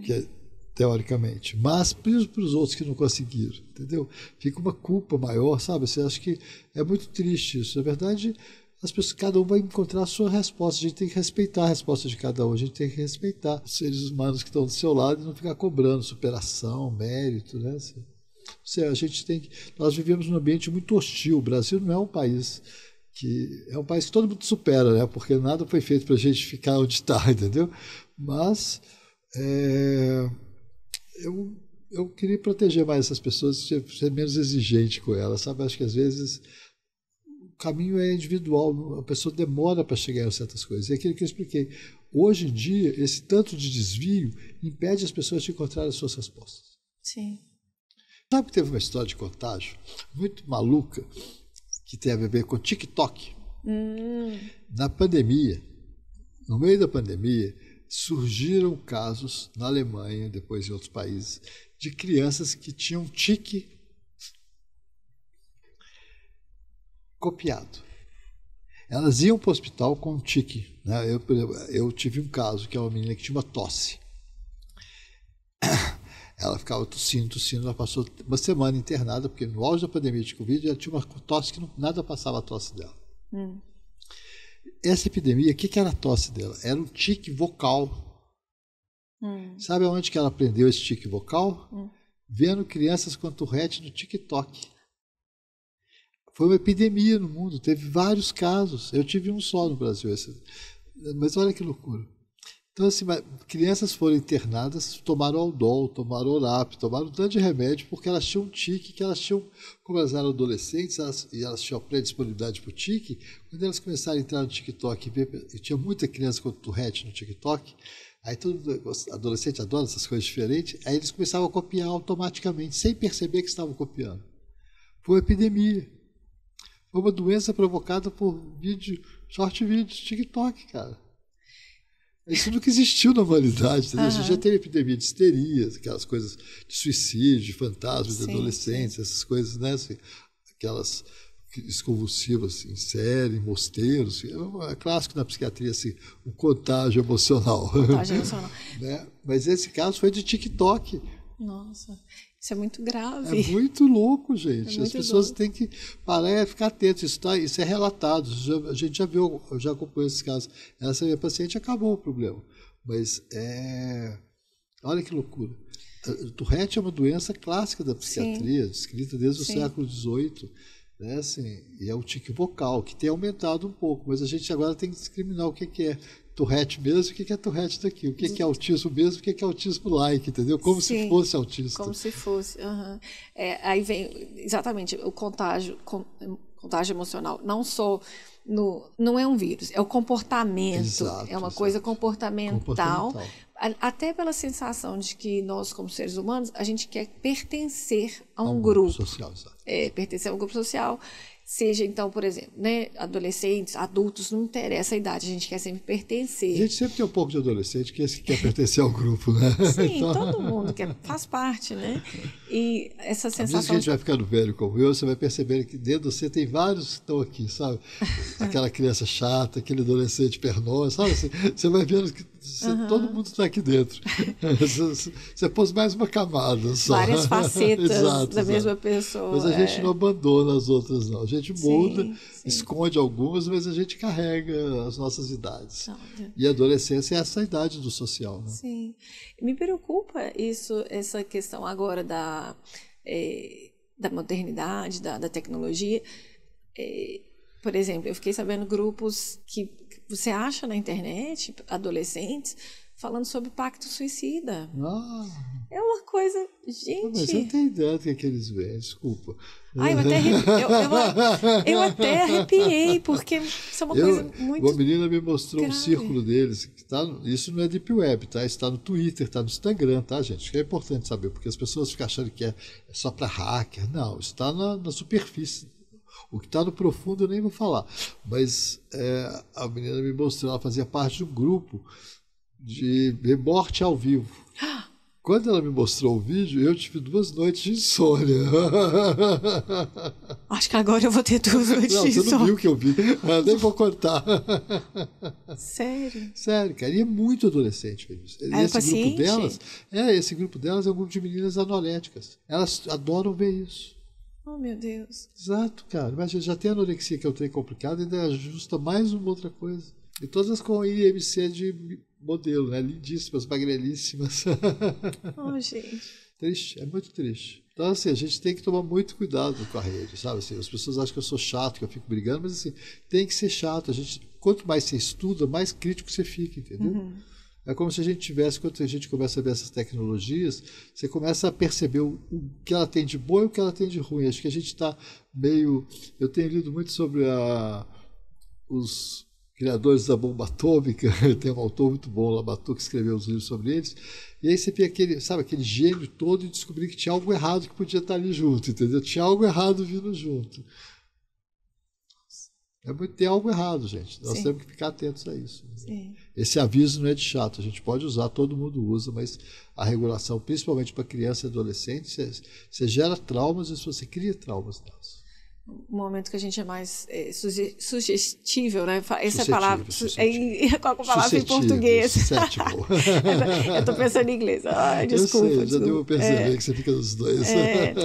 que é, teoricamente, mas para os outros que não conseguiram, entendeu? Fica uma culpa maior, sabe? Você acha que é muito triste isso. Na verdade, as pessoas, cada um vai encontrar a sua resposta. A gente tem que respeitar a resposta de cada um. A gente tem que respeitar os seres humanos que estão do seu lado e não ficar cobrando superação, mérito, né? Assim, a gente tem que... Nós vivemos num ambiente muito hostil. O Brasil não é um país é um país que todo mundo supera, né? Porque nada foi feito para a gente ficar onde está, entendeu? Mas eu queria proteger mais essas pessoas, ser menos exigente com elas, sabe? Acho que às vezes o caminho é individual, a pessoa demora para chegar em certas coisas. É aquilo que eu expliquei. Hoje em dia, esse tanto de desvio impede as pessoas de encontrar as suas respostas. Sim. Sabe que teve uma história de contágio muito maluca que tem a ver com TikTok? Na pandemia, no meio da pandemia, surgiram casos na Alemanha, depois em outros países, de crianças que tinham tique copiado. Elas iam para o hospital com um tique, né? Eu tive um caso que é uma menina que tinha uma tosse. Ela ficava tossindo, ela passou uma semana internada, porque no auge da pandemia de Covid, ela tinha uma tosse que nada passava a tosse dela. Essa epidemia, o que era a tosse dela? Era um tique vocal. Sabe aonde que ela aprendeu esse tique vocal? Vendo crianças com Tourette no TikTok. Foi uma epidemia no mundo, teve vários casos. Eu tive um só no Brasil. Mas olha que loucura. Então, assim, crianças foram internadas, tomaram Aldol, tomaram Orap, tomaram um tanto de remédio, porque elas tinham um tique, que elas tinham, como elas eram adolescentes, e elas tinham predisponibilidade para o tique, quando elas começaram a entrar no TikTok e tinha muita criança com Tourette no TikTok, aí todo adolescente adora essas coisas diferentes, aí eles começavam a copiar automaticamente, sem perceber que estavam copiando. Foi uma epidemia. Foi uma doença provocada por short vídeos, TikTok, cara. Isso nunca existiu na humanidade, entendeu? A gente já teve epidemia de histeria, aquelas coisas de suicídio, de fantasmas, de adolescentes, essas coisas, né? Assim, aquelas convulsivas em série, mosteiros. É clássico na psiquiatria, assim, o contágio emocional. Contágio emocional. Né? Mas esse caso foi de TikTok. Nossa, isso é muito grave. É muito louco, gente. É muito As pessoas louco. têm que parar e ficar atentas. Isso é relatado. A gente já viu, eu já acompanho esses casos. Essa minha paciente acabou o problema. Mas olha que loucura. O Tourette é uma doença clássica da psiquiatria, descrita desde o século XVIII. Né? Assim, e é o tique vocal, que tem aumentado um pouco. Mas a gente agora tem que discriminar o que é Tourette mesmo, o que é Tourette daqui, o que é autismo mesmo, o que é autismo like, entendeu? Como se fosse autista. Como se fosse. Aí vem exatamente o contágio emocional. Não é um vírus, é o comportamento. Exato, é uma coisa comportamental. Até pela sensação de que nós, como seres humanos, a gente quer pertencer a um grupo social. Exato. Pertencer a um grupo social. Seja, então, por exemplo, né, adolescentes, adultos, não interessa a idade, a gente quer sempre pertencer. A gente sempre tem um pouco de adolescente que quer pertencer ao grupo, né? Sim, então, todo mundo faz parte, né? E essa sensação... À medida que a gente vai ficando velho como eu, você vai perceber que dentro de você tem vários que estão aqui, sabe? Aquela criança chata, aquele adolescente pernoso, sabe? Você vai vendo que todo mundo está aqui dentro. Você pôs mais uma camada só. Várias facetas da mesma pessoa. Mas a gente não abandona as outras, não. A gente muda, esconde algumas, mas a gente carrega as nossas idades. E a adolescência é essa idade do social, né? Sim. Me preocupa essa questão agora da modernidade, da tecnologia. Por exemplo, eu fiquei sabendo grupos que você acha na internet, adolescentes, falando sobre pacto suicida. Ah, É uma coisa... Gente... mas eu tenho ideia do que é que eles veem, desculpa. Ai, eu até arrepiei, porque isso é uma coisa muito... Uma menina me mostrou grave. um círculo deles, que isso não é Deep Web, tá? Isso está no Twitter, está no Instagram, tá, gente? Isso que é importante saber, porque as pessoas ficam achando que é só para hacker. Não, isso está na superfície. O que está no profundo eu nem vou falar. Mas a menina me mostrou, ela fazia parte de um grupo de morte ao vivo. Quando ela me mostrou o vídeo, eu tive 2 noites de insônia. Acho que agora eu vou ter 2 noites de insônia. Não, você não viu o que eu vi. Nem vou contar. Sério? Sério, cara. E é muito adolescente. Esse grupo delas é um grupo de meninas anoréticas. Elas adoram ver isso. Oh, meu Deus. Exato, cara. Mas já tem anorexia, que é um trem complicado, e ainda ajusta mais uma outra coisa. E todas com IMC de modelo, né? Lindíssimas, magrelíssimas. Oh, gente. Triste, é muito triste. Então, assim, a gente tem que tomar muito cuidado com a rede, sabe? Assim, as pessoas acham que eu sou chato, que eu fico brigando, mas assim, tem que ser chato. Quanto mais você estuda, mais crítico você fica, entendeu? Uhum. É como se a gente tivesse, quando a gente começa a ver essas tecnologias, você começa a perceber o que ela tem de bom e o que ela tem de ruim. Acho que a gente está meio... Eu tenho lido muito sobre os criadores da bomba atômica. Tem um autor muito bom, Labatou, que escreveu uns livros sobre eles. E aí você vê aquele gênio todo e descobrir que tinha algo errado que podia estar ali junto, entendeu? Tinha algo errado vindo junto. Tem algo errado, gente. Nós temos que ficar atentos a isso. Sim. Esse aviso não é de chato. A gente pode usar, todo mundo usa, mas a regulação, principalmente para criança e adolescente, você gera traumas e você cria traumas nelas. O momento que a gente é mais sugestível, né? Essa palavra. Qual é a palavra em português? Eu estou pensando em inglês. Ai, desculpa. Eu sei, já deu para perceber que você fica nos dois.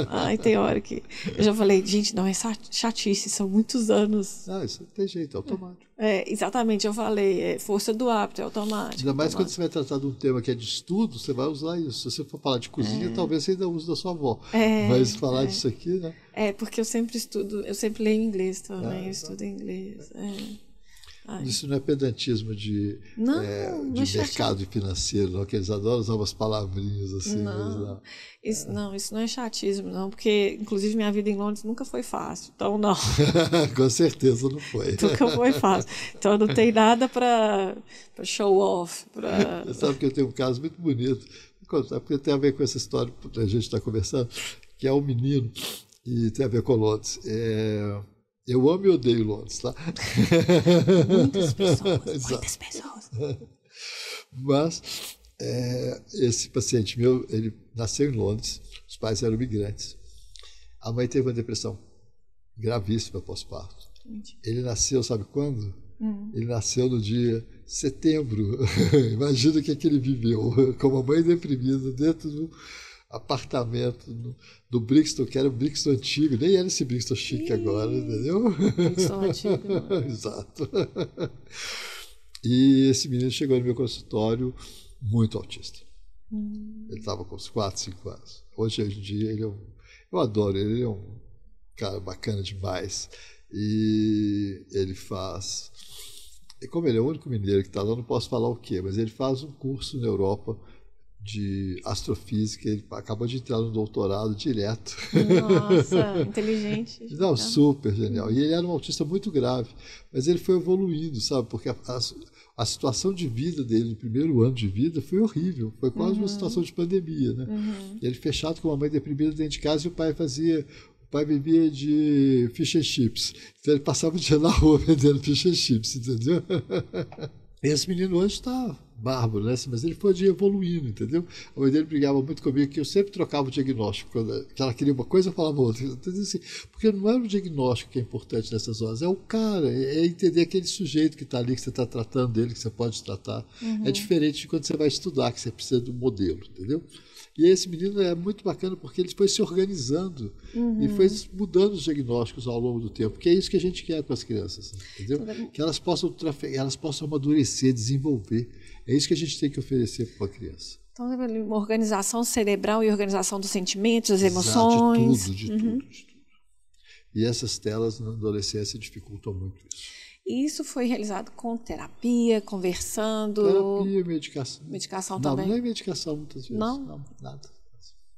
Ai, tem hora que. Eu já falei, gente, não é chatice, são muitos anos. Ah, isso não tem jeito, é automático. Exatamente, eu falei, força do hábito, é automático. Ainda mais quando você vai tratar de um tema que é de estudo, você vai usar isso. Se você for falar de cozinha, talvez você ainda use da sua avó. Mas falar disso aqui, né? Porque eu sempre estudo, eu sempre leio inglês também, eu estudo inglês. Isso não é pedantismo de mercado financeiro, não, que eles adoram usar umas palavrinhas assim. Isso não é chatismo, não, porque inclusive minha vida em Londres nunca foi fácil, então não. Com certeza não foi. Nunca foi fácil. Então não tem nada para show off. Você sabe que eu tenho um caso muito bonito, porque tem a ver com essa história que a gente está conversando, que é um menino. E tem a ver com Londres. Eu amo e odeio Londres, tá? Muitas pessoas. Mas esse paciente meu, ele nasceu em Londres, os pais eram imigrantes. A mãe teve uma depressão gravíssima pós-parto. Ele nasceu, sabe quando? Ele nasceu no dia setembro. Imagina o que ele viveu, com a mãe deprimida dentro do apartamento do Brixton, que era o Brixton antigo, nem era esse Brixton chique agora, entendeu? Brixton antigo. Exato. E esse menino chegou no meu consultório muito autista. Ele estava com uns 4, 5 anos. Hoje em dia eu adoro ele é um cara bacana demais. E ele faz... E como ele é o único mineiro que está lá, eu não posso falar o quê, mas ele faz um curso na Europa de astrofísica, ele acabou de entrar no doutorado direto. Nossa, inteligente. Não, super genial. E ele era um autista muito grave, mas ele foi evoluindo, sabe? Porque a situação de vida dele no primeiro ano de vida foi horrível, foi quase uma situação de pandemia, né? Ele fechado com uma mãe deprimida dentro de casa e o pai vivia de fish and chips. Então ele passava o dia na rua vendendo fish and chips, entendeu? Esse menino hoje está bárbaro, né? Mas ele foi evoluindo, entendeu? A mãe dele brigava muito comigo, que eu sempre trocava o diagnóstico. Quando ela queria uma coisa, eu falava outra. Então, assim, porque não é o diagnóstico que é importante nessas horas, é o cara, é entender aquele sujeito que está ali, que você está tratando dele, que você pode tratar. É diferente de quando você vai estudar, que você precisa de um modelo, entendeu? E esse menino é muito bacana porque ele foi se organizando e foi mudando os diagnósticos ao longo do tempo, que é isso que a gente quer com as crianças, entendeu? Que elas possam amadurecer, desenvolver. É isso que a gente tem que oferecer para uma criança. Então, uma organização cerebral e organização dos sentimentos, das emoções. De tudo. E essas telas na adolescência dificultam muito isso. E isso foi realizado com terapia, conversando? Terapia, medicação. Medicação não, também? Não é medicação muitas vezes. Não, nada.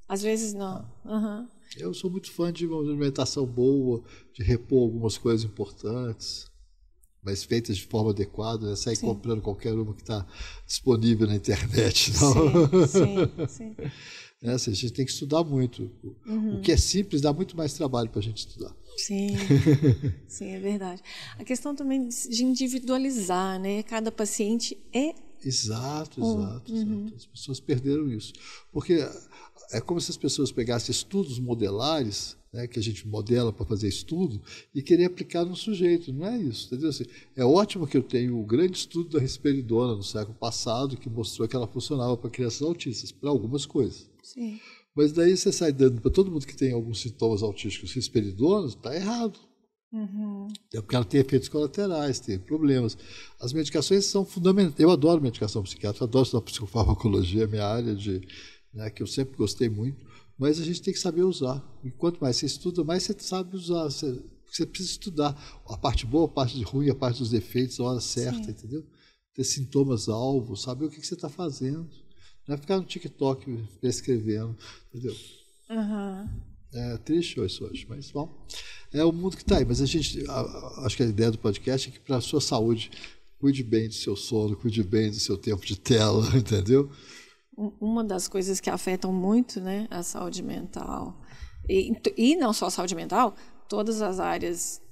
Às vezes não. Uhum. Eu sou muito fã de uma alimentação boa, de repor algumas coisas importantes, mas feitas de forma adequada, né? Sair comprando qualquer uma que está disponível na internet. Não? Sim. Assim, a gente tem que estudar muito. O que é simples dá muito mais trabalho para a gente estudar. Sim, é verdade. A questão também de individualizar, né? Cada paciente é... Exato. As pessoas perderam isso. Porque é como se as pessoas pegassem estudos modelares, né, que a gente modela para fazer estudo, e querer aplicar no sujeito. Não é isso, entendeu? Assim, é ótimo que eu tenho o grande estudo da risperidona no século passado, que mostrou que ela funcionava para crianças autistas, para algumas coisas. Sim. Mas daí você sai dando para todo mundo que tem alguns sintomas autísticos risperidonas, está errado. É porque ela tem efeitos colaterais, tem problemas. As medicações são fundamentais. Eu adoro medicação psiquiátrica, adoro estudar psicofarmacologia, minha área né, que eu sempre gostei muito, mas a gente tem que saber usar. E quanto mais você estuda, mais você sabe usar. Você precisa estudar a parte boa, a parte ruim, a parte dos defeitos, a hora certa, entendeu? Ter sintomas-alvo, saber o que você está fazendo. Não é ficar no TikTok prescrevendo, entendeu? É triste isso hoje, mas bom, é o mundo que está aí. Mas acho que a ideia do podcast é que para a sua saúde, cuide bem do seu sono, cuide bem do seu tempo de tela, entendeu? Uma das coisas que afetam muito, né, a saúde mental, e não só a saúde mental, todas as áreas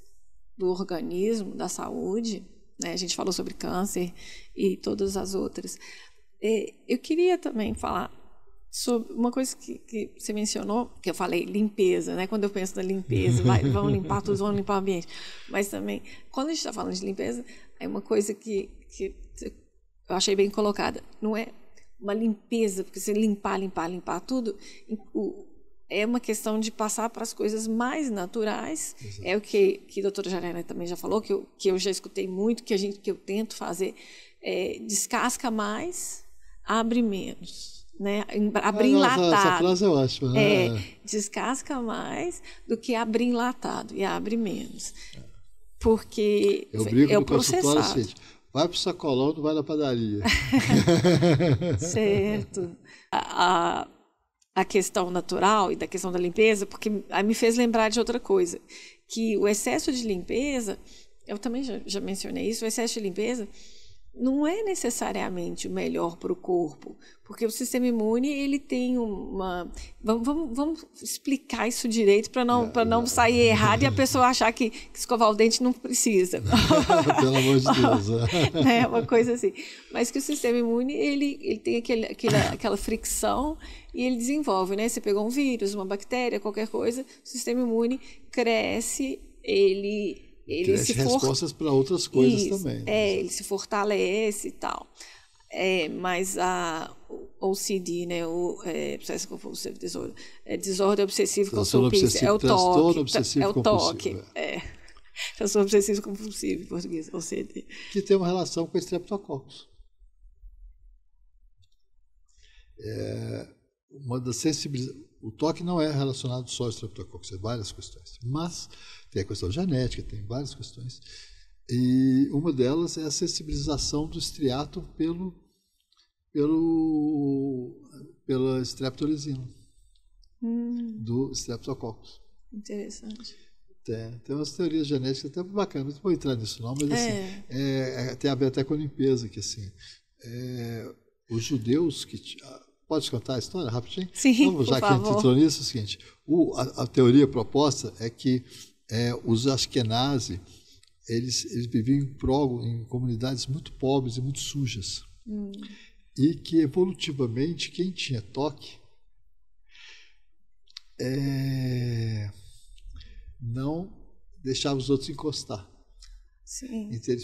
do organismo, da saúde, né, a gente falou sobre câncer e todas as outras. Eu queria também falar sobre uma coisa que você mencionou, que eu falei, limpeza, né? Quando eu penso na limpeza, vamos limpar tudo, vamos limpar o ambiente. Mas também, quando a gente está falando de limpeza, é uma coisa que eu achei bem colocada. Não é uma limpeza, porque você limpar tudo, é uma questão de passar para as coisas mais naturais. Exato. É o que a doutora Jarena também já falou, que eu já escutei muito, que eu tento fazer, descasca mais, abre menos. Né? Abrir enlatado. Essa frase é ótima. Né? Descasca mais do que abrir enlatado e abre menos. Porque eu brigo no consultório o seguinte, vai para o sacolão, não vai na padaria. Certo. A questão natural e da questão da limpeza, porque me fez lembrar de outra coisa, que o excesso de limpeza, eu também já mencionei isso, o excesso de limpeza não é necessariamente o melhor para o corpo, porque o sistema imune ele tem uma... Vamos explicar isso direito para não sair errado e a pessoa achar que escovar o dente não precisa. Pelo amor de Deus. É uma coisa assim. Mas que o sistema imune ele tem aquela fricção e ele desenvolve, né? Você pegou um vírus, uma bactéria, qualquer coisa, o sistema imune cresce, ele se respostas para outras coisas também. Ele se fortalece e tal. Mas a OCD, né, o processo compulsivo disorder, desordem obsessivo compulsivo, é o toque. É o toque. Transtorno obsessivo compulsivo em português, OCD. Que tem uma relação com o Streptococcus. Uma das sensibilizações. O toque não é relacionado só ao Streptococcus, é várias questões. Mas tem a questão genética, tem várias questões. E uma delas é a sensibilização do estriato pela streptolisina, do Streptococcus. Interessante. Tem umas teorias genéticas até bacanas, não vou entrar nisso não, mas assim, tem a ver até com a limpeza, que assim, os judeus que... Pode contar a história rapidinho? Sim, vamos, já que a gente entrou nisso, é o seguinte, a teoria proposta é que os Ashkenazi, eles viviam em comunidades muito pobres e muito sujas. E que, evolutivamente, quem tinha toque não deixava os outros encostar. Sim. Então,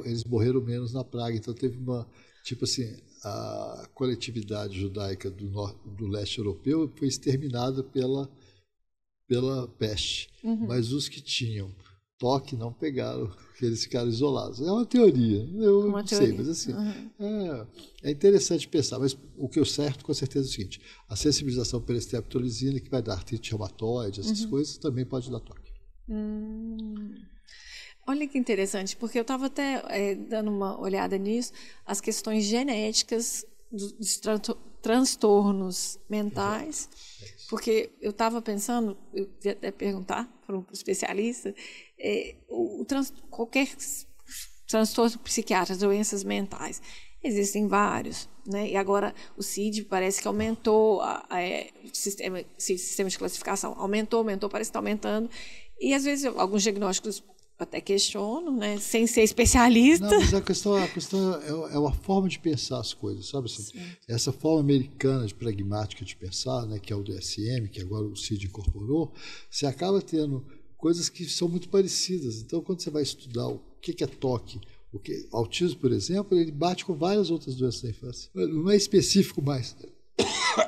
eles morreram menos na praga. Então, teve uma... Tipo assim, a coletividade judaica do leste europeu foi exterminada pela peste. Mas os que tinham toque não pegaram, porque eles ficaram isolados. É uma teoria, eu não sei, mas assim, é interessante pensar. Mas o que é certo, com certeza, é o seguinte: a sensibilização pela streptolisina, que vai dar artrite reumatoide, essas coisas, também pode dar toque. Olha que interessante, porque eu estava até dando uma olhada nisso, as questões genéticas dos transtornos mentais, porque eu estava pensando, eu ia até perguntar para um especialista, qualquer transtorno psiquiátrico, doenças mentais, existem vários, né? E agora o CID parece que aumentou, o sistema de classificação aumentou, parece que está aumentando, e às vezes alguns diagnósticos até questiono, né? Sem ser especialista. Não, mas a questão é uma forma de pensar as coisas, sabe? Assim, essa forma americana, pragmática de pensar, né, que é o DSM, que agora o CID incorporou, você acaba tendo coisas que são muito parecidas. Então, quando você vai estudar o que é toque, o autismo, por exemplo, ele bate com várias outras doenças da infância. Não é específico mais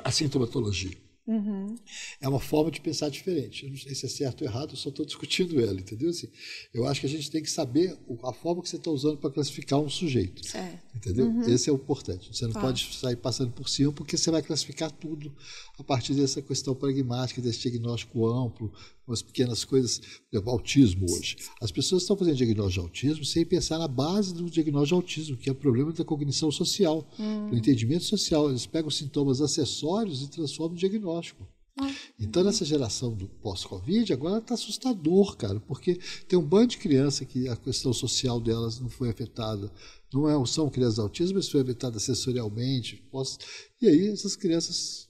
a sintomatologia. Uhum. É uma forma de pensar diferente. Eu não sei se é certo ou errado, eu só estou discutindo ela, entendeu? Assim, eu acho que a gente tem que saber a forma que você está usando para classificar um sujeito. Certo. Entendeu? Uhum. Esse é o importante. Você não pode sair passando por cima, porque você vai classificar tudo a partir dessa questão pragmática, desse diagnóstico amplo, umas pequenas coisas. Por exemplo, autismo hoje. As pessoas estão fazendo diagnóstico de autismo sem pensar na base do diagnóstico de autismo, que é o problema da cognição social, do entendimento social. Eles pegam sintomas acessórios e transformam em diagnóstico. Então, nessa geração do pós-Covid, agora está assustador, cara, porque tem um bando de crianças que a questão social delas não foi afetada. Não são crianças autistas, mas foi afetada sensorialmente. E aí, essas crianças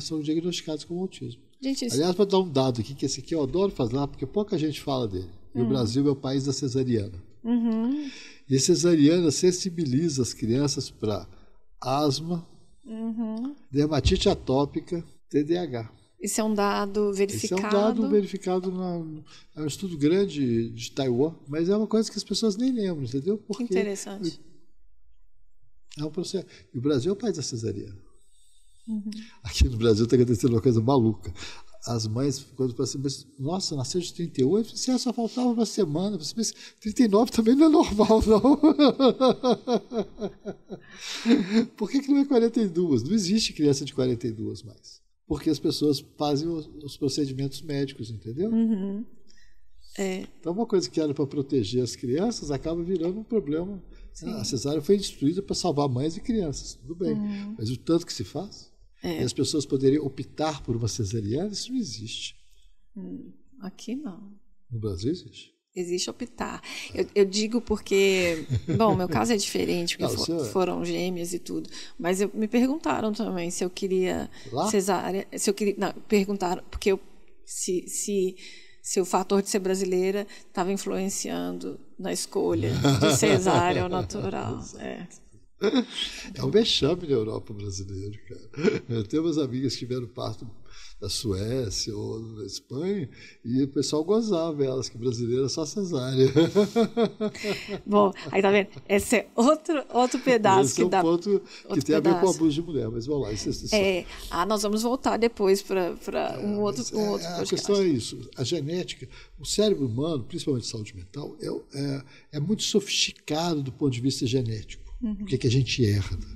são diagnosticadas com autismo. Gente, Aliás, vou dar um dado aqui, que esse aqui eu adoro falar, porque pouca gente fala dele. E o Brasil é o país da cesariana. Uhum. E a cesariana sensibiliza as crianças para asma, dermatite atópica, TDAH. Isso é um dado verificado? Esse é um dado verificado, é um estudo grande de Taiwan, mas é uma coisa que as pessoas nem lembram, entendeu? Porque que interessante. É um processo. E o Brasil é o país da cesariana. Aqui no Brasil está acontecendo uma coisa maluca. As mães, quando falam assim, nossa, nasceu de 38, você só faltava uma semana. Você pensa, 39 também não é normal, não. Por que não é 42? Não existe criança de 42 mais. Porque as pessoas fazem os procedimentos médicos, entendeu? Então, uma coisa que era para proteger as crianças acaba virando um problema. Sim. A cesárea foi instituída para salvar mães e crianças, tudo bem. Mas o tanto que se faz, e as pessoas poderiam optar por uma cesariana, isso não existe. Aqui não. No Brasil existe. Existe optar. Eu digo porque, bom, meu caso é diferente, porque foram gêmeas e tudo, mas me perguntaram também se eu queria cesárea, perguntaram, porque se o fator de ser brasileira estava influenciando na escolha de cesárea ou natural. É um vexame na Europa brasileiro, cara. Eu tenho umas amigas que tiveram parto da Suécia ou da Espanha e o pessoal gozava elas, que brasileira é só cesárea. Bom, aí tá vendo? Esse é outro pedaço. Esse é um ponto que tem a ver com o abuso de mulher, mas vamos lá. Isso nós vamos voltar depois para um outro a questão é isso. A genética, o cérebro humano, principalmente saúde mental, é muito sofisticado do ponto de vista genético. O que a gente herda?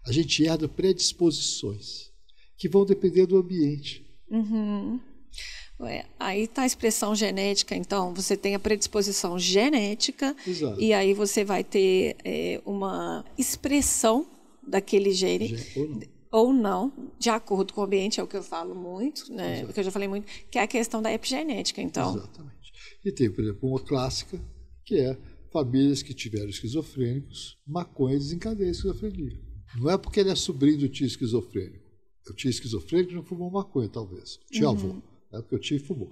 A gente herda predisposições que vão depender do ambiente. Aí está a expressão genética, então você tem a predisposição genética. Exato. E aí você vai ter uma expressão daquele gene ou não, de acordo com o ambiente, é o que eu falo muito, né? O que eu já falei muito, que é a questão da epigenética. Então. Exatamente. E tem, por exemplo, uma clássica, que é famílias que tiveram esquizofrênicos, maconha desencadeia a esquizofrenia. Não é porque ele é sobrinho do tio esquizofrênico. O tio esquizofrênico não fumou maconha, talvez. O tio avô. É porque o tio fumou.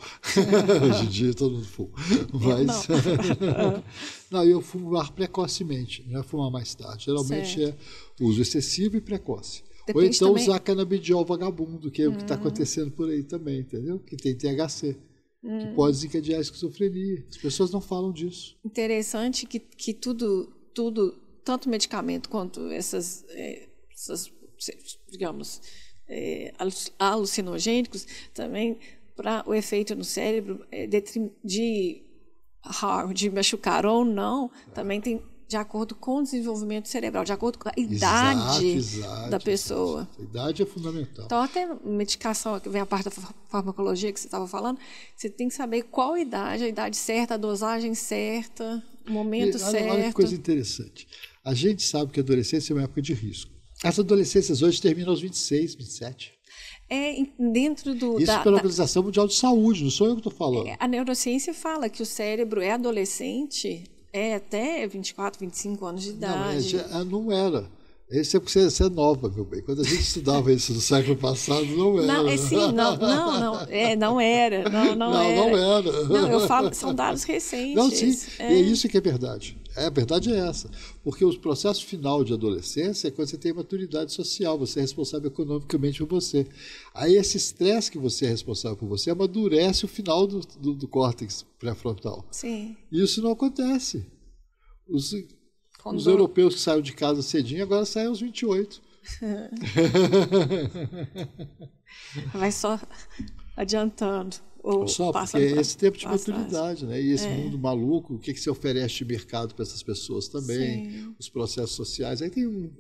Hoje em dia todo mundo fuma. Mas não, eu fumar precocemente, não é fumar mais tarde. Geralmente é uso excessivo e precoce. Depende. Ou então também usar canabidiol vagabundo, que é o que está acontecendo por aí também, entendeu? Que tem THC. Que pode desencadear a esquizofrenia. As pessoas não falam disso. Interessante que tudo, tanto medicamento quanto essas digamos, alucinogênicos, também para o efeito no cérebro de machucar ou não, também tem de acordo com o desenvolvimento cerebral, de acordo com a idade da pessoa. A idade é fundamental. Então, até medicação, que vem a parte da farmacologia que você estava falando, você tem que saber qual idade, a idade certa, a dosagem certa, o momento certo. Olha que coisa interessante. A gente sabe que a adolescência é uma época de risco. As adolescências hoje terminam aos 26, 27. Dentro do... Isso pela Organização Mundial de Saúde, não sou eu que estou falando. A neurociência fala que o cérebro é adolescente até 24, 25 anos de idade. Não era. Esse é porque você é nova, meu bem. Quando a gente estudava isso no século passado, não era. Não era. Não era. Não, eu falo, são dados recentes. Não, sim, é isso que é verdade. A verdade é essa. Porque o processo final de adolescência é quando você tem maturidade social, você é responsável economicamente por você. Aí esse estresse que você é responsável por você amadurece o final do córtex pré-frontal. Sim. E isso não acontece. Os europeus que saíram de casa cedinho agora saem aos 28. Vai só adiantando. Só porque é esse tempo de maturidade, né? E esse mundo maluco, o que se oferece de mercado para essas pessoas também, Sim. os processos sociais. Aí tem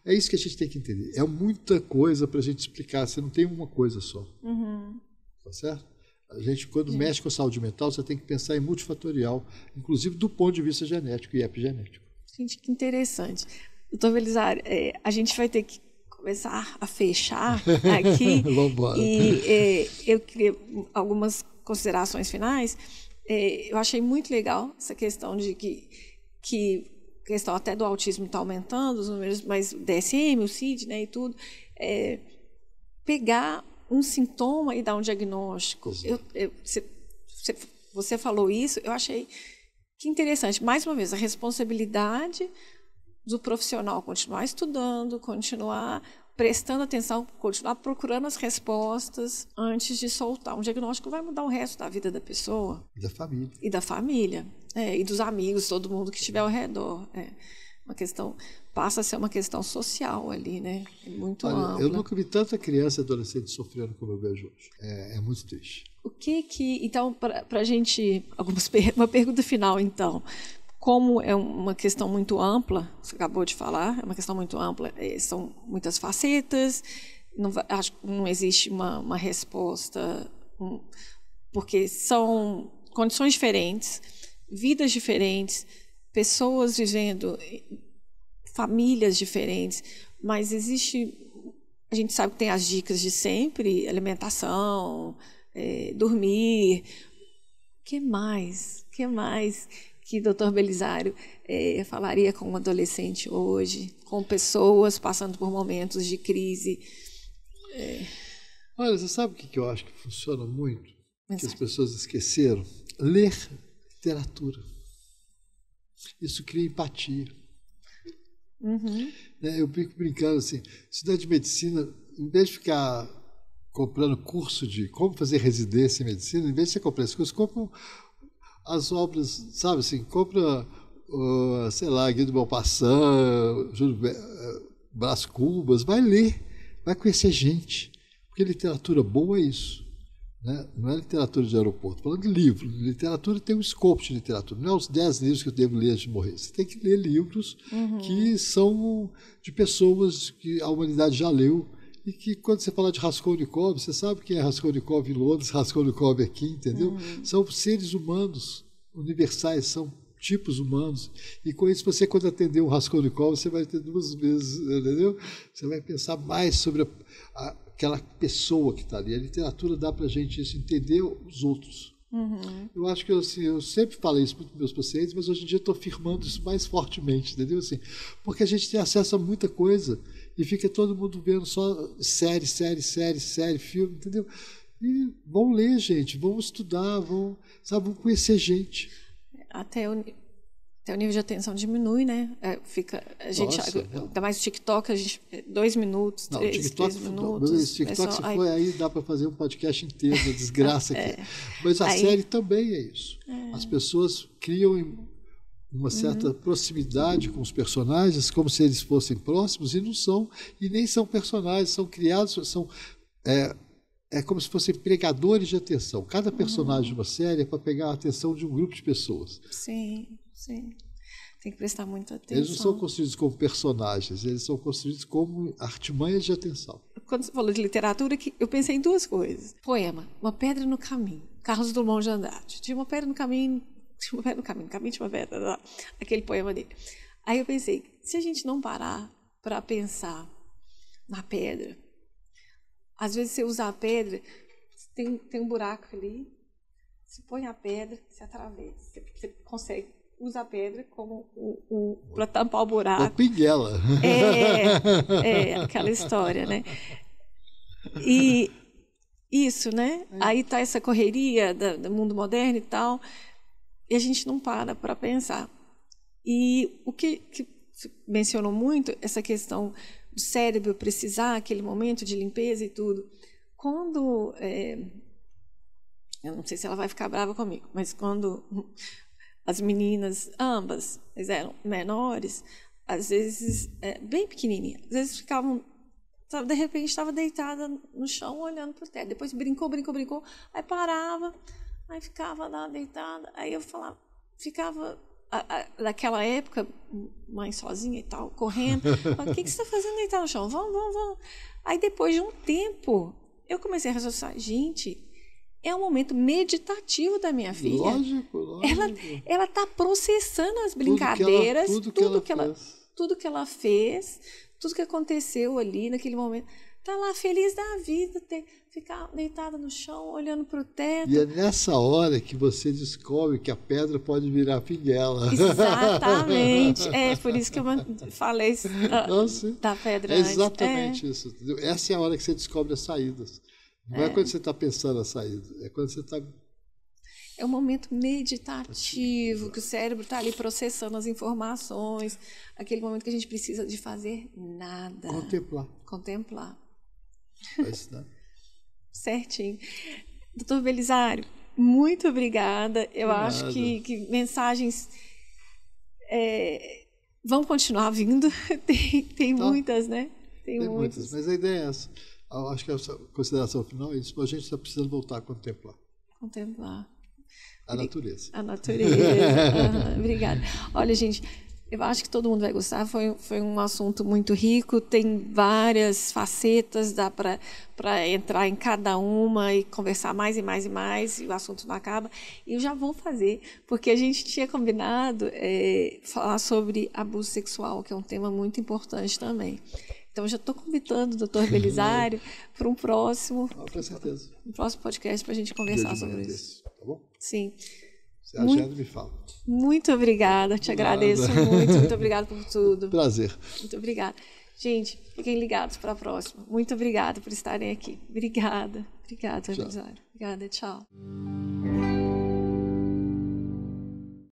é isso que a gente tem que entender. É muita coisa para a gente explicar, você não tem uma coisa só. Uhum. Tá certo? A gente, quando mexe com saúde mental, você tem que pensar em multifatorial, inclusive do ponto de vista genético e epigenético. Gente, que interessante. Doutor Belisário, a gente vai ter que começar a fechar aqui. Vamos embora. E eu queria algumas considerações finais. Eu achei muito legal essa questão de que a questão até do autismo está aumentando, os números, mas o DSM, o CID, né, e tudo, pegar um sintoma e dar um diagnóstico. Você falou isso, eu achei que interessante. Mais uma vez, a responsabilidade do profissional continuar estudando, continuar prestando atenção, continuar procurando as respostas antes de soltar. Um diagnóstico vai mudar o resto da vida da pessoa. E da família. E da família. E dos amigos, todo mundo que estiver ao redor. Uma questão, passa a ser uma questão social ali, né? Muito ampla. Eu nunca vi tanta criança e adolescente sofrendo como eu vejo hoje. É muito triste. Então, para a gente... Uma pergunta final, então. Como é uma questão muito ampla, você acabou de falar, é uma questão muito ampla, são muitas facetas, acho que não existe uma resposta, porque são condições diferentes, vidas diferentes, pessoas vivendo, famílias diferentes, mas a gente sabe que tem as dicas de sempre, alimentação, dormir. O que mais que o Dr. Belisário falaria com um adolescente hoje, com pessoas passando por momentos de crise? Olha, você sabe o que eu acho que funciona muito? Que as pessoas esqueceram? Ler literatura. Isso cria empatia. Uhum. Eu fico brincando assim, estudante de medicina, em vez de ficar comprando curso de como fazer residência em medicina, em vez de você comprar esse curso, compra as obras, sabe assim, compra, sei lá, Guy de Maupassant, Brás Cubas, vai ler, vai conhecer gente, porque literatura boa é isso, né? Não é literatura de aeroporto, falando de livro, literatura tem um escopo de literatura, não é os 10 livros que eu devo ler antes de morrer, você tem que ler livros que são de pessoas que a humanidade já leu, e que quando você fala de Raskolnikov, você sabe quem é Raskolnikov em Londres, Raskolnikov aqui, entendeu? São seres humanos universais, são tipos humanos. E com isso, você quando atender um Raskolnikov, você vai ter 2 vezes, entendeu? Você vai pensar mais sobre aquela pessoa que está ali. A literatura dá para a gente isso, entender os outros. Eu acho que eu sempre falei isso para os meus pacientes, mas hoje em dia estou afirmando isso mais fortemente, entendeu? Assim, porque a gente tem acesso a muita coisa e fica todo mundo vendo só série, filme, entendeu? E vão ler, gente, vão estudar, vão conhecer gente. Até o nível de atenção diminui, né? Ainda mais o TikTok, 2 minutos, 3 minutos. O TikTok, se for aí, dá para fazer um podcast inteiro da desgraça aqui. Mas a série também é isso. As pessoas criam uma certa proximidade com os personagens, como se eles fossem próximos, e não são, e nem são personagens, são criados, é como se fossem pregadores de atenção. Cada personagem de uma série é para pegar a atenção de um grupo de pessoas. Sim, sim. Tem que prestar muita atenção. Eles não são construídos como personagens, eles são construídos como artimanhas de atenção. Quando você falou de literatura, eu pensei em duas coisas. Poema, Uma Pedra no Caminho, Carlos Drummond de Andrade. Tinha uma pedra no caminho, no caminho tinha uma pedra, aquele poema dele. Aí eu pensei, se a gente não parar para pensar na pedra, às vezes você usa a pedra, tem um buraco ali, você põe a pedra, você atravessa, você consegue usar a pedra como para tampar o buraco. Uma pinguela. Aquela história, né? E isso, né? Aí tá essa correria do mundo moderno e tal, e a gente não para pensar. E o que mencionou muito, essa questão do cérebro precisar, aquele momento de limpeza e tudo. Quando... eu não sei se ela vai ficar brava comigo, mas quando as meninas, ambas, elas eram menores, às vezes, bem pequenininhas, às vezes ficavam, de repente estava deitada no chão olhando para o teto, depois brincou, aí parava, aí ficava lá deitada, aí eu falava, ficava, naquela época, mãe sozinha e tal, correndo, falava, o que você está fazendo deitada no chão? Vamos. Aí depois de um tempo, eu comecei a raciocinar, gente, é um momento meditativo da minha filha. Lógico. Ela está processando as brincadeiras, tudo que ela fez, tudo que aconteceu ali naquele momento. Está lá feliz da vida, ficar deitada no chão, olhando para o teto. E é nessa hora que você descobre que a pedra pode virar pinguela. Exatamente. É por isso que eu falei da pedra antes. Exatamente isso. Essa é a hora que você descobre as saídas. Não é quando você está pensando a saída, é quando você está... É um momento meditativo, que o cérebro está ali processando as informações, aquele momento que a gente precisa de fazer nada. Contemplar. Mas, né? Certinho. Doutor Belisário, muito obrigada. Eu acho que mensagens vão continuar vindo. Tem muitas, né? Tem muitas, mas a ideia é essa. Eu acho que a consideração final é isso. A gente está precisando voltar a contemplar. A natureza. Obrigada. Olha, gente, eu acho que todo mundo vai gostar. Foi um assunto muito rico, tem várias facetas, dá para entrar em cada uma e conversar mais e mais e mais, e o assunto não acaba. E eu já vou fazer, porque a gente tinha combinado falar sobre abuso sexual, que é um tema muito importante também. Então, já estou convidando o doutor Belisário para um próximo... Com certeza. Um próximo podcast para a gente conversar sobre isso. Tá bom? Sim. Se agenda, me fala. Muito obrigada, te agradeço muito. Muito obrigada por tudo. Prazer. Muito obrigada. Gente, fiquem ligados para a próxima. Muito obrigada por estarem aqui. Obrigada, doutor Belisário. Obrigada, tchau.